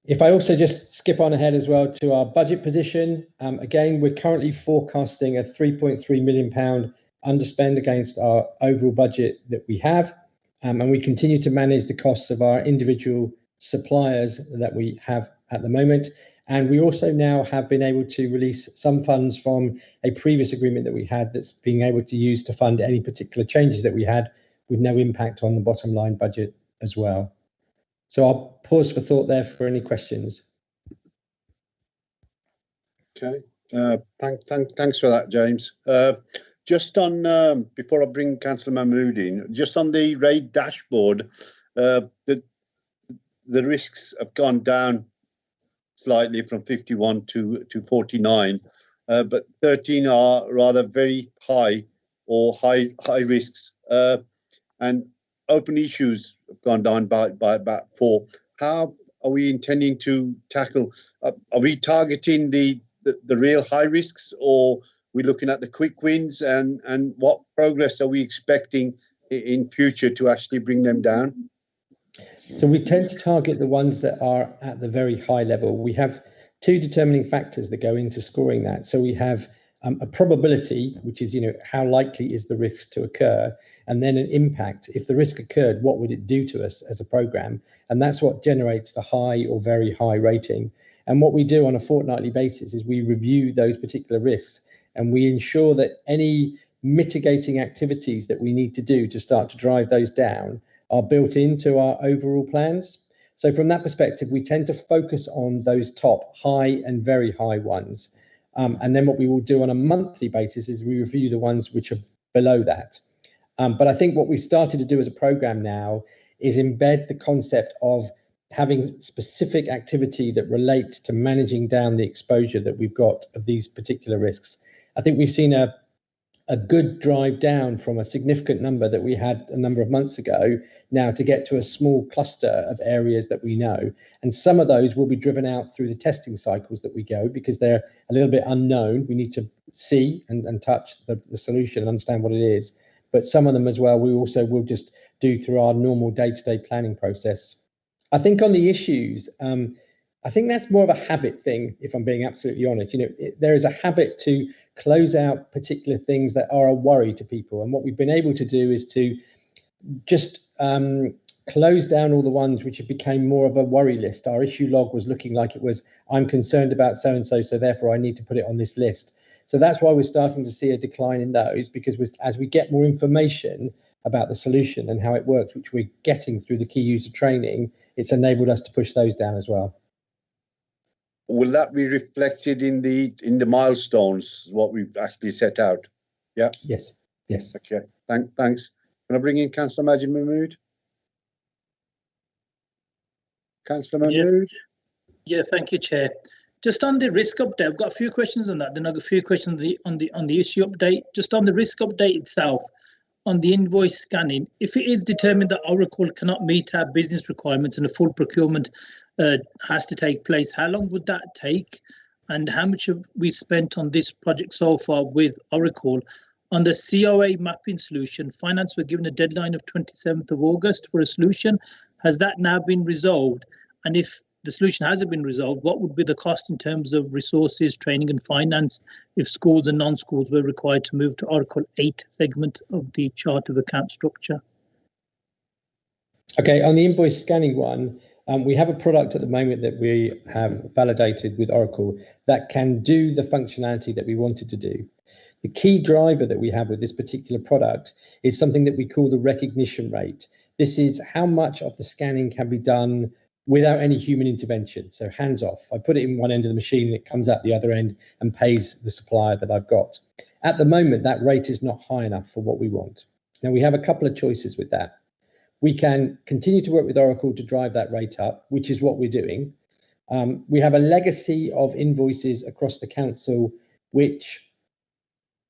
If I also just skip on ahead as well to our budget position, again, we're currently forecasting a £3.3 million underspend against our overall budget that we have. And we continue to manage the costs of our individual suppliers that we have at the moment. And we also now have been able to release some funds from a previous agreement that we had that's being able to use to fund any particular changes that we had with no impact on the bottom line budget as well. So I'll pause for thought there for any questions. Okay, thanks for that, James. Just on, before I bring Councillor Mahmood in, just on the RAID dashboard, the risks have gone down slightly from 51 to 49, but 13 are rather very high or high risks, and open issues have gone down by about 4. How are we intending to tackle? Are we targeting the real high risks, or we're looking at the quick wins, and what progress are we expecting in future to actually bring them down? So we tend to target the ones that are at the very high level. We have 2 determining factors that go into scoring that. So we have a probability, which is, how likely is the risk to occur, and then an impact. If the risk occurred, what would it do to us as a program? And that's what generates the high or very high rating. And what we do on a fortnightly basis is we review those particular risks, and we ensure that any mitigating activities that we need to do to start to drive those down are built into our overall plans. So from that perspective, we tend to focus on those top high and very high ones. And then what we will do on a monthly basis is we review the ones which are below that. But I think what we've started to do as a program now is embed the concept of having specific activity that relates to managing down the exposure that we've got of these particular risks. I think we've seen a good drive down from a significant number that we had a number of months ago now to get to a small cluster of areas that we know. And some of those will be driven out through the testing cycles that we go, because they're a little bit unknown. We need to see and touch the solution and understand what it is. But some of them as well, we also will just do through our normal day-to-day planning process. I think on the issues, I think that's more of a habit thing, if I'm being absolutely honest. There is a habit to close out particular things that are a worry to people. And what we've been able to do is to just close down all the ones which became more of a worry list. Our issue log was looking like it was, I'm concerned about so-and-so, so therefore I need to put it on this list. So that's why we're starting to see a decline in those, because as we get more information about the solution and how it works, which we're getting through the key user training, it's enabled us to push those down as well. Will that be reflected in the milestones, what we've actually set out? Yeah. Yes. Okay. Thanks. Can I bring in Councillor Majid Mahmood? Councillor Mahmood. Yeah. Thank you, Chair. Just on the risk update, I've got a few questions on that. Then I've got a few questions on the issue update. Just on the risk update itself, on the invoice scanning, if it is determined that Oracle cannot meet our business requirements and a full procurement has to take place, how long would that take? And how much have we spent on this project so far with Oracle? On the COA mapping solution, finance were given a deadline of 27th of August for a solution. Has that now been resolved? And if the solution hasn't been resolved, what would be the cost in terms of resources, training and finance if schools and non-schools were required to move to Oracle 8 segment of the chart of account structure? Okay, on the invoice scanning one, we have a product at the moment that we have validated with Oracle that can do the functionality that we wanted to do. The key driver that we have with this particular product is something that we call the recognition rate. This is how much of the scanning can be done without any human intervention, so hands off. I put it in one end of the machine and it comes out the other end and pays the supplier that I've got. At the moment, that rate is not high enough for what we want. Now, we have a couple of choices with that. We can continue to work with Oracle to drive that rate up, which is what we're doing. We have a legacy of invoices across the council, which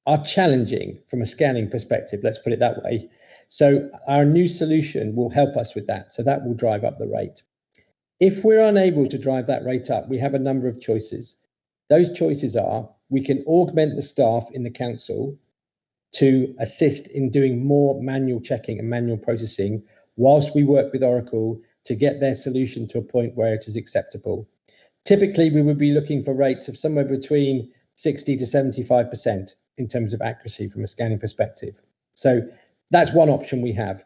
are challenging from a scanning perspective, let's put it that way. So our new solution will help us with that. So that will drive up the rate. If we're unable to drive that rate up, we have a number of choices. Those choices are, we can augment the staff in the council, to assist in doing more manual checking and manual processing whilst we work with Oracle to get their solution to a point where it is acceptable. Typically, we would be looking for rates of somewhere between 60 to 75% in terms of accuracy from a scanning perspective. So that's one option we have.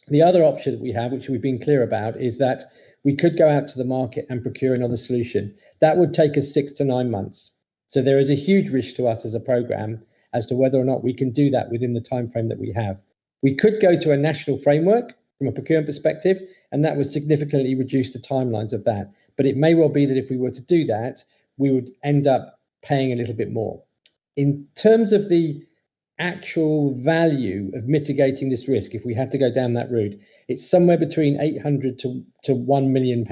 The other option that we have, which we've been clear about, is that we could go out to the market and procure another solution. That would take us 6 to 9 months. So there is a huge risk to us as a programme as to whether or not we can do that within the timeframe that we have. We could go to a national framework from a procurement perspective, and that would significantly reduce the timelines of that. But it may well be that if we were to do that, we would end up paying a little bit more. In terms of the actual value of mitigating this risk, if we had to go down that route, it's somewhere between 800 to £1 million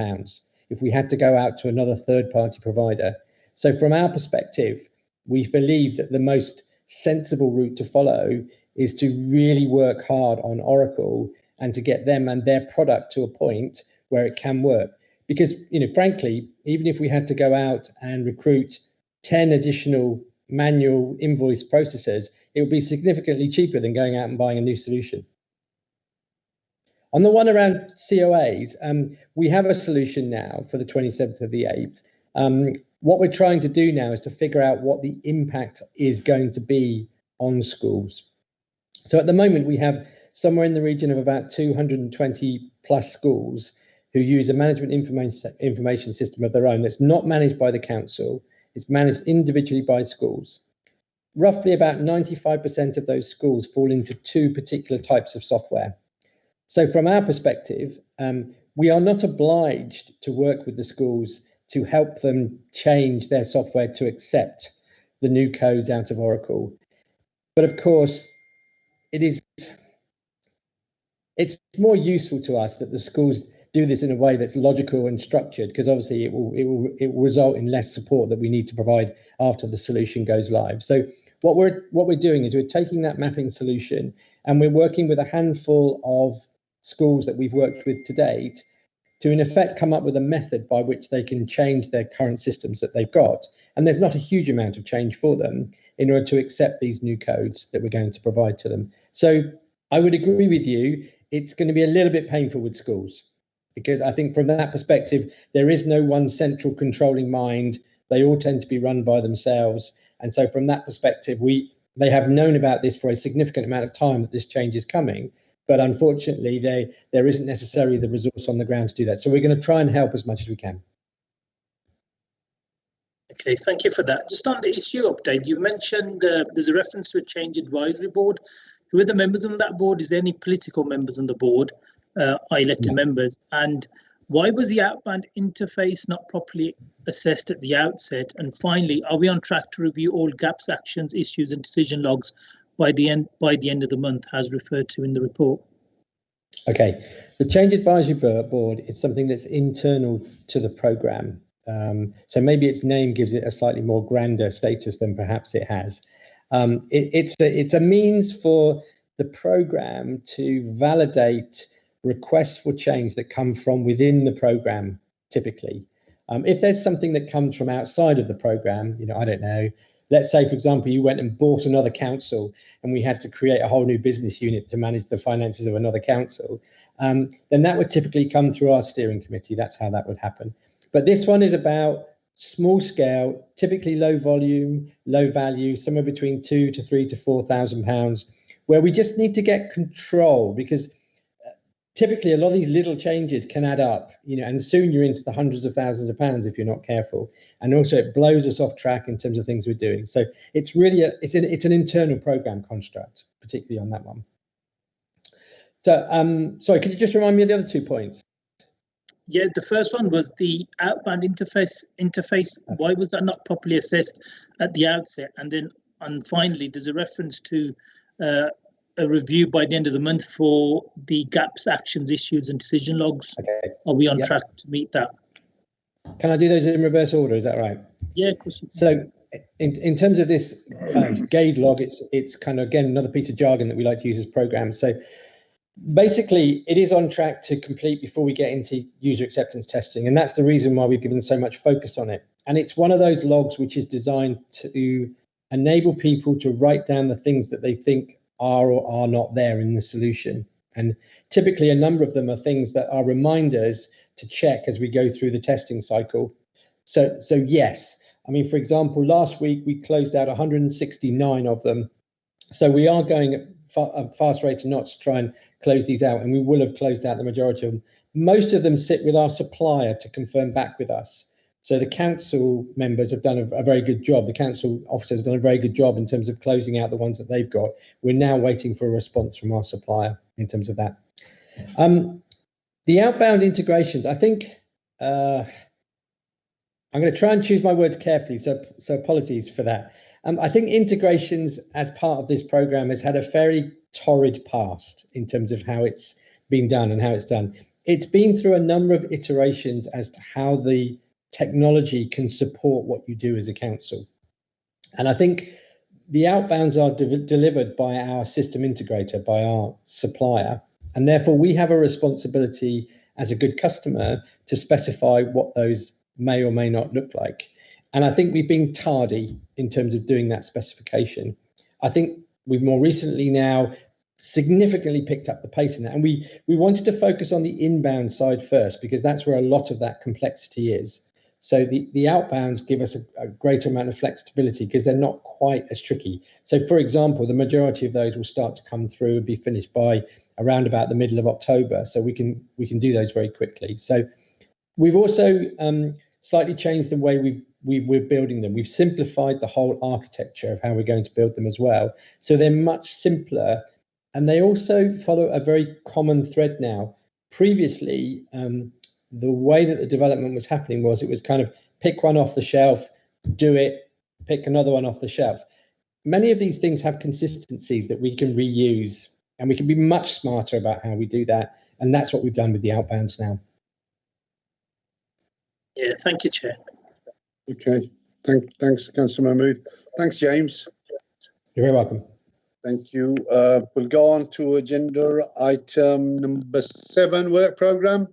if we had to go out to another third-party provider. So from our perspective, we believe that the most sensible route to follow is to really work hard on Oracle and to get them and their product to a point where it can work. Because, frankly, even if we had to go out and recruit 10 additional manual invoice processors, it would be significantly cheaper than going out and buying a new solution. On the one around COAs, we have a solution now for the 27th of the 8th. What we're trying to do now is to figure out what the impact is going to be on schools. So at the moment, we have somewhere in the region of about 220 plus schools who use a management information system of their own that's not managed by the council. It's managed individually by schools. Roughly about 95% of those schools fall into two particular types of software. So from our perspective, we are not obliged to work with the schools to help them change their software to accept the new codes out of Oracle. But of course, it's more useful to us that the schools do this in a way that's logical and structured, because obviously it will result in less support that we need to provide after the solution goes live. So what we're doing is we're taking that mapping solution and we're working with a handful of schools that we've worked with to date to in effect come up with a method by which they can change their current systems that they've got. And there's not a huge amount of change for them in order to accept these new codes that we're going to provide to them. So I would agree with you, it's going to be a little bit painful with schools, because I think from that perspective, there is no one central controlling mind. They all tend to be run by themselves. And so from that perspective, they have known about this for a significant amount of time that this change is coming. But unfortunately, there isn't necessarily the resource on the ground to do that. So we're going to try and help as much as we can. Okay, thank you for that. Just on the issue update, you mentioned there's a reference to a change advisory board. Who are the members on that board? Is there any political members on the board, elected members? And why was the outbound interface not properly assessed at the outset? And finally, are we on track to review all gaps, actions, issues and decision logs by the end of the month, as referred to in the report? Okay, the change advisory board is something that's internal to the programme. So maybe its name gives it a slightly more grander status than perhaps it has. It's a means for the programme to validate requests for change that come from within the programme, typically. If there's something that comes from outside of the programme, I don't know, let's say, for example, you went and bought another council and we had to create a whole new business unit to manage the finances of another council, then that would typically come through our steering committee. That's how that would happen. But this one is about small scale, typically low volume, low value, somewhere between £2,000 to £3,000 to £4,000, where we just need to get control, because typically a lot of these little changes can add up, and soon you're into the hundreds of thousands of pounds if you're not careful. And also it blows us off track in terms of things we're doing. So it's really it's an internal program construct, particularly on that one. So sorry, could you just remind me of the other 2 points? Yeah, the first one was the outbound interface. Why was that not properly assessed at the outset? And finally, there's a reference to a review by the end of the month for the gaps, actions, issues and decision logs. Okay. Are we on track to meet that? Can I do those in reverse order? Is that right? Yeah, of course. So in terms of this GAID log, it's kind of, again, another piece of jargon that we like to use as programs. So basically, it is on track to complete before we get into user acceptance testing. And that's the reason why we've given so much focus on it. And it's one of those logs which is designed to enable people to write down the things that they think are or are not there in the solution. And typically a number of them are things that are reminders to check as we go through the testing cycle. So yes, I mean, for example, last week we closed out 169 of them. So we are going at a fast rate of knots to try and close these out, and we will have closed out the majority of them. Most of them sit with our supplier to confirm back with us. So the council members have done a very good job. The council officers have done a very good job in terms of closing out the ones that they've got. We're now waiting for a response from our supplier in terms of that. The outbound integrations, I think, I'm going to try and choose my words carefully, so apologies for that. I think integrations as part of this program has had a very torrid past in terms of how it's been done and how it's done. It's been through a number of iterations as to how the technology can support what you do as a council. And I think the outbounds are delivered by our system integrator, by our supplier, and therefore we have a responsibility as a good customer to specify what those may or may not look like. And I think we've been tardy in terms of doing that specification. I think we've more recently now significantly picked up the pace in that. And we wanted to focus on the inbound side first, because that's where a lot of that complexity is. So the outbounds give us a greater amount of flexibility because they're not quite as tricky. So for example, the majority of those will start to come through and be finished by around about the middle of October. So we can do those very quickly. So we've also slightly changed the way we're building them. We've simplified the whole architecture of how we're going to build them as well. So they're much simpler, and they also follow a very common thread now. Previously, the way that the development was happening was it was kind of pick one off the shelf, do it, pick another one off the shelf. Many of these things have consistencies that we can reuse, and we can be much smarter about how we do that. And that's what we've done with the outbounds now. Yeah, thank you, Chair. Okay, thanks, Councillor Mahmood. Thanks, James. You're very welcome. Thank you. We'll go on to agenda item number 7, work programme.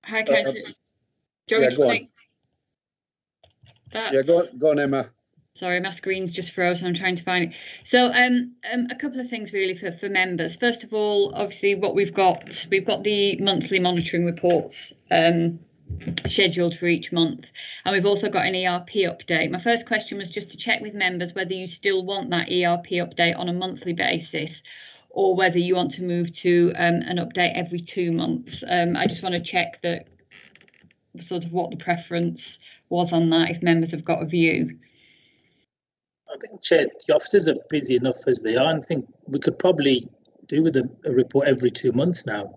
Hi, Councillor. Do you want me to take that? Yeah, go on, Emma. Sorry, my screen's just frozen. I'm trying to find it. So a couple of things really for members. First of all, obviously what we've got the monthly monitoring reports scheduled for each month, and we've also got an ERP update. My first question was just to check with members whether you still want that ERP update on a monthly basis, or whether you want to move to an update every 2 months. I just want to check that sort of what the preference was on that, if members have got a view. I think, Chair, the officers are busy enough as they are, and I think we could probably do with a report every 2 months now,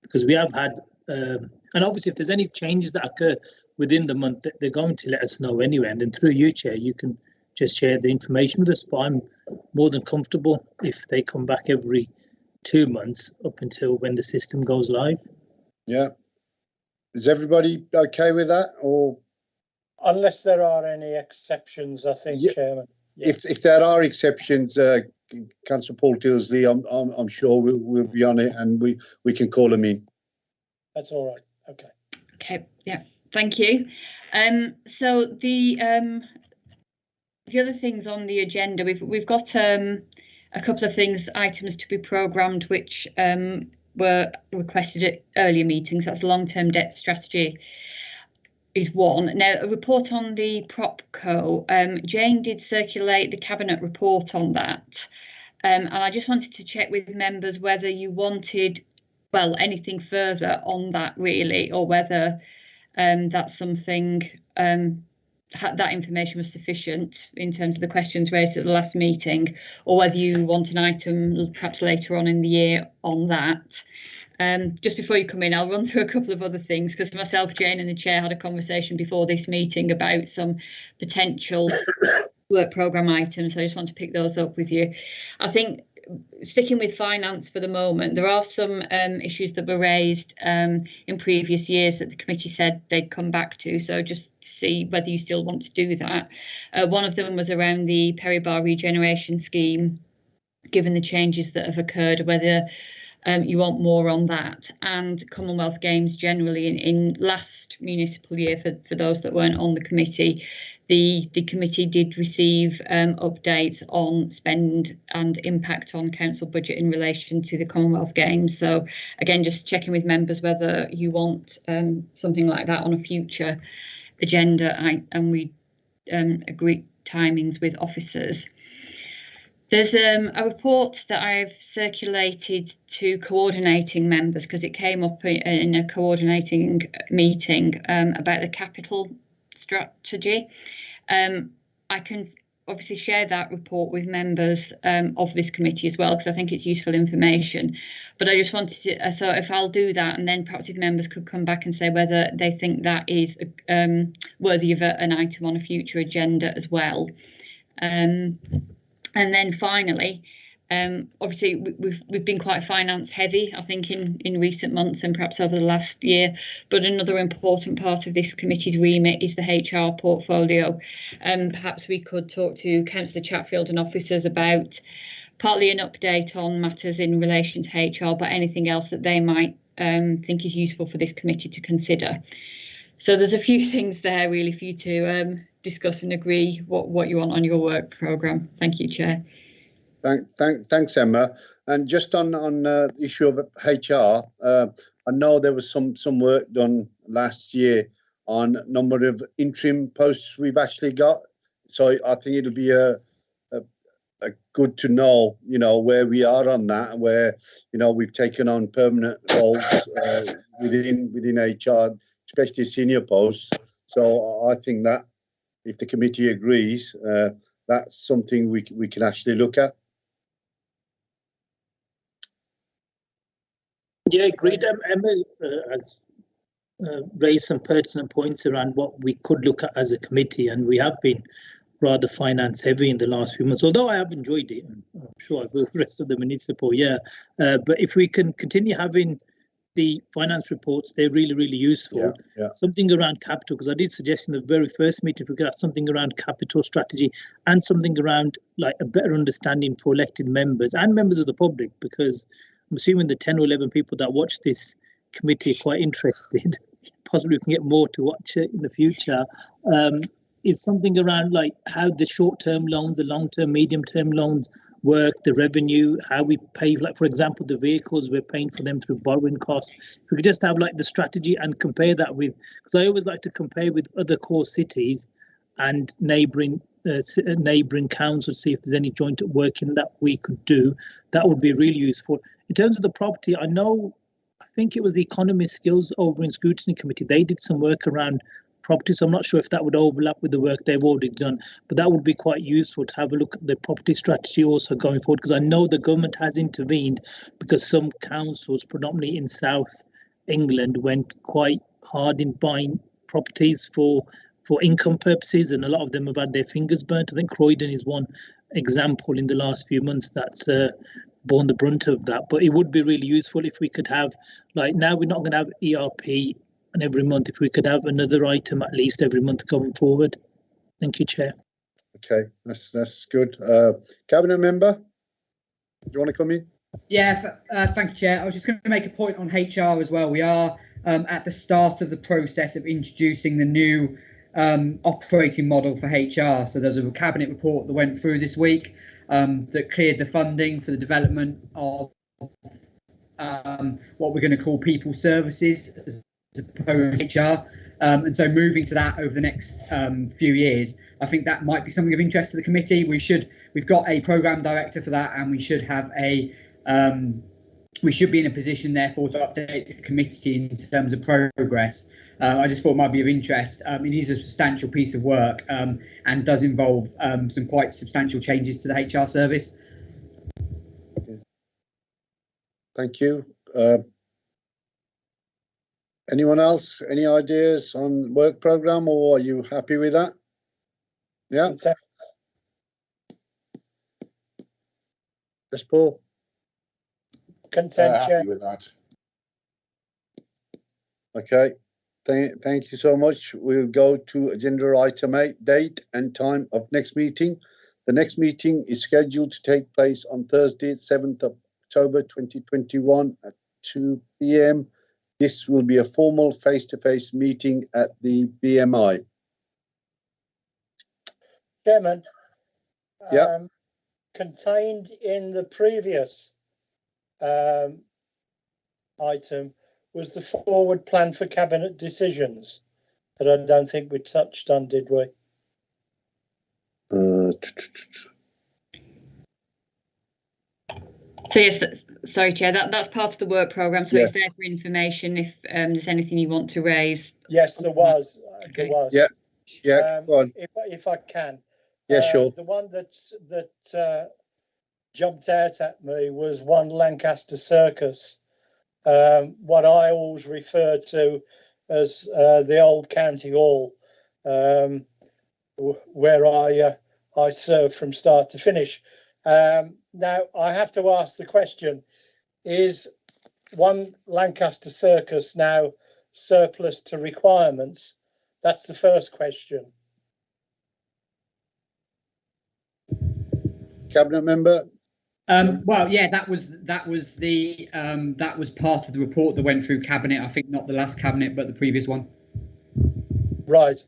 because we have had, and obviously if there's any changes that occur within the month, they're going to let us know anyway, and then through you, Chair, you can just share the information with us. But I'm more than comfortable if they come back every 2 months up until when the system goes live. Yeah. Is everybody okay with that, or? Unless there are any exceptions, I think, yeah. Chairman. Yeah. If there are exceptions, Councillor Paul Tilsley, I'm sure we'll be on it, and we can call them in. That's all right. Okay. Okay. Yeah. Thank you. So the other things on the agenda, we've got a couple of items to be programmed, which were requested at earlier meetings. That's long-term debt strategy is one. Now, a report on the PropCo. Jane did circulate the Cabinet report on that. And I just wanted to check with members whether you wanted, well, anything further on that really, or whether that's something, that information was sufficient in terms of the questions raised at the last meeting, or whether you want an item perhaps later on in the year on that. Just before you come in, I'll run through a couple of other things, because myself, Jane and the Chair had a conversation before this meeting about some potential work programme items. So I just want to pick those up with you. I think sticking with finance for the moment, there are some issues that were raised in previous years that the committee said they'd come back to. So just to see whether you still want to do that. One of them was around the Perry Bar regeneration scheme, given the changes that have occurred, whether you want more on that. And Commonwealth Games generally in last municipal year, for those that weren't on the committee, the committee did receive updates on spend and impact on council budget in relation to the Commonwealth Games. So again, just checking with members whether you want something like that on a future agenda, and we agree timings with officers. There's a report that I've circulated to coordinating members because it came up in a coordinating meeting about the capital strategy. I can obviously share that report with members of this committee as well, because I think it's useful information. But I just wanted to, so if I'll do that, and then perhaps if members could come back and say whether they think that is worthy of an item on a future agenda as well. And then finally, obviously we've been quite finance heavy, I think, in recent months and perhaps over the last year. But another important part of this committee's remit is the HR portfolio. Perhaps we could talk to Councillor Chatfield and officers about partly an update on matters in relation to HR, but anything else that they might think is useful for this committee to consider. So there's a few things there really for you to discuss and agree what you want on your work programme. Thank you, Chair. Thanks, Emma. And just on the issue of HR, I know there was some work done last year on number of interim posts we've actually got. So I think it'll be a good to know, where we are on that, where we've taken on permanent roles within HR, especially senior posts. So I think that if the committee agrees, that's something we can actually look at. Yeah, agreed. Emma has raised some pertinent points around what we could look at as a committee, and we have been rather finance heavy in the last few months, although I have enjoyed it, and I'm sure I will the rest of the municipal year. But if we can continue having the finance reports, they're really, really useful. Yeah. Something around capital, because I did suggest in the very first meeting if we could have something around capital strategy and something around like a better understanding for elected members and members of the public, because I'm assuming the 10 or 11 people that watch this committee are quite interested. Possibly we can get more to watch it in the future. It's something around like how the short-term loans, the long-term, medium-term loans work, the revenue, how we pay, like for example, the vehicles, we're paying for them through borrowing costs. If we could just have like the strategy and compare that with, because I always like to compare with other core cities and neighbouring councils, see if there's any joint working that we could do. That would be really useful. In terms of the property, I think it was the economy skills over in scrutiny committee. They did some work around property, so I'm not sure if that would overlap with the work they've already done, but that would be quite useful to have a look at the property strategy also going forward, because I know the government has intervened because some councils, predominantly in South England, went quite hard in buying properties for income purposes, and a lot of them have had their fingers burnt. I think Croydon is one example in the last few months that's borne the brunt of that. But it would be really useful if we could have, like now we're not going to have ERP and every month, if we could have another item at least every month going forward. Thank you, Chair. Okay, that's good. Cabinet member, do you want to come in? Yeah, thank you, Chair. I was just going to make a point on HR as well. We are at the start of the process of introducing the new operating model for HR. So there's a cabinet report that went through this week that cleared the funding for the development of what we're going to call people services as opposed to HR. And so moving to that over the next few years, I think that might be something of interest to the committee. We've got a programme director for that, and we should have we should be in a position therefore to update the committee in terms of progress. I just thought it might be of interest. It is a substantial piece of work and does involve some quite substantial changes to the HR service. Okay. Thank you. Anyone else? Any ideas on work programme, or are you happy with that? Yeah. Yes, Paul. Consent, Chair. Happy with that. Okay. Thank you so much. We'll go to agenda item 8, date and time of next meeting. The next meeting is scheduled to take place on Thursday, 7th of October 2021 at 2 p.m. This will be a formal face-to-face meeting at the BMI. Chairman, Yeah. Contained in the previous item was the forward plan for cabinet decisions that I don't think we touched on, did we? So yes, sorry, Chair, that's part of the work programme, so Yeah. it's there for information if there's anything you want to raise. Yes, there was. Okay. There was. Yeah. Yeah, go on. If I can. Yeah, sure. The one that jumped out at me was one Lancaster Circus, what I always refer to as the old county hall, where I served from start to finish. Now, I have to ask the question, is one Lancaster Circus now surplus to requirements? That's the first question. Cabinet member? Well, yeah, that was part of the report that went through cabinet. I think not the last cabinet, but the previous one. Right.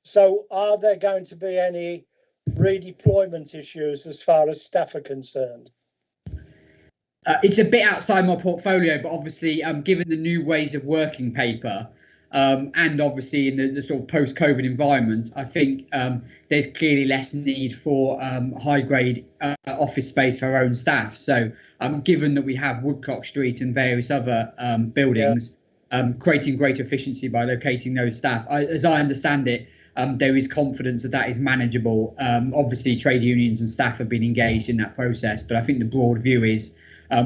So are there going to be any redeployment issues as far as staff are concerned? It's a bit outside my portfolio, but obviously, given the new ways of working paper, and obviously in the sort of post-COVID environment, I think there's clearly less need for high-grade office space for our own staff. So, given that we have Woodcock Street and various other buildings, creating greater efficiency by locating those staff, as I understand it, there is confidence that that is manageable. Obviously, trade unions and staff have been engaged in that process, but I think the broad view is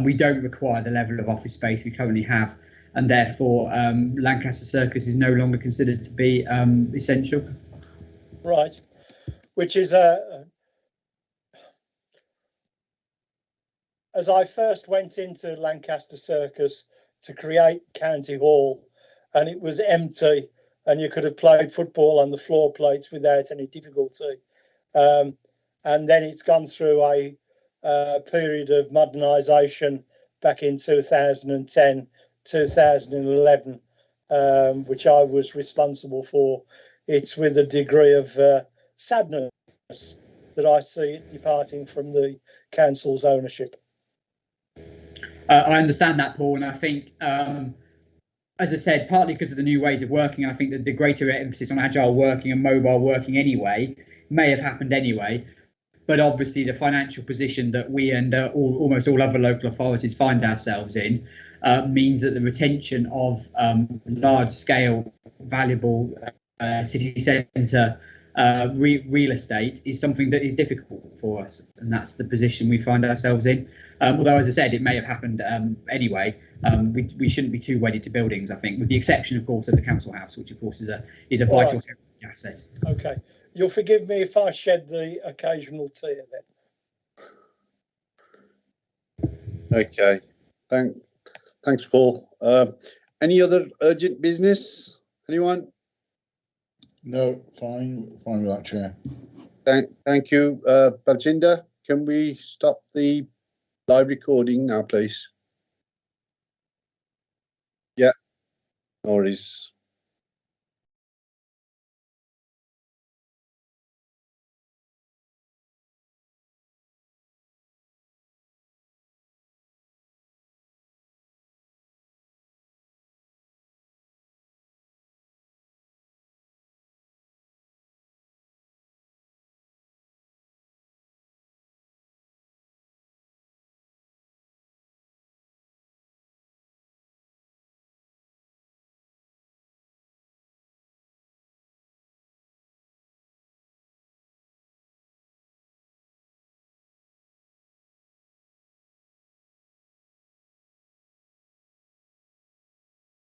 we don't require the level of office space we currently have, and therefore Lancaster Circus is no longer considered to be essential. Right, which is as I first went into Lancaster Circus to create County Hall, and it was empty, and you could have played football on the floor plates without any difficulty. And then it's gone through a period of modernisation back in 2010, 2011, which I was responsible for. It's with a degree of sadness that I see it departing from the council's ownership. I understand that, Paul, and I think, as I said, partly because of the new ways of working, I think that the greater emphasis on agile working and mobile working anyway may have happened anyway. But obviously, the financial position that we and almost all other local authorities find ourselves in means that the retention of large-scale, valuable city centre real estate is something that is difficult for us, and that's the position we find ourselves in. Although, as I said, it may have happened anyway. We shouldn't be too wedded to buildings, I think, with the exception, of course, of the council house, which, of course, is a vital asset. Okay. You'll forgive me if I shed the occasional tear then. Okay. Thanks, Paul. Any other urgent business? Anyone? No, fine with that, Chair. Thank you, Baljinder. Can we stop the live recording now, please? Yeah. No worries.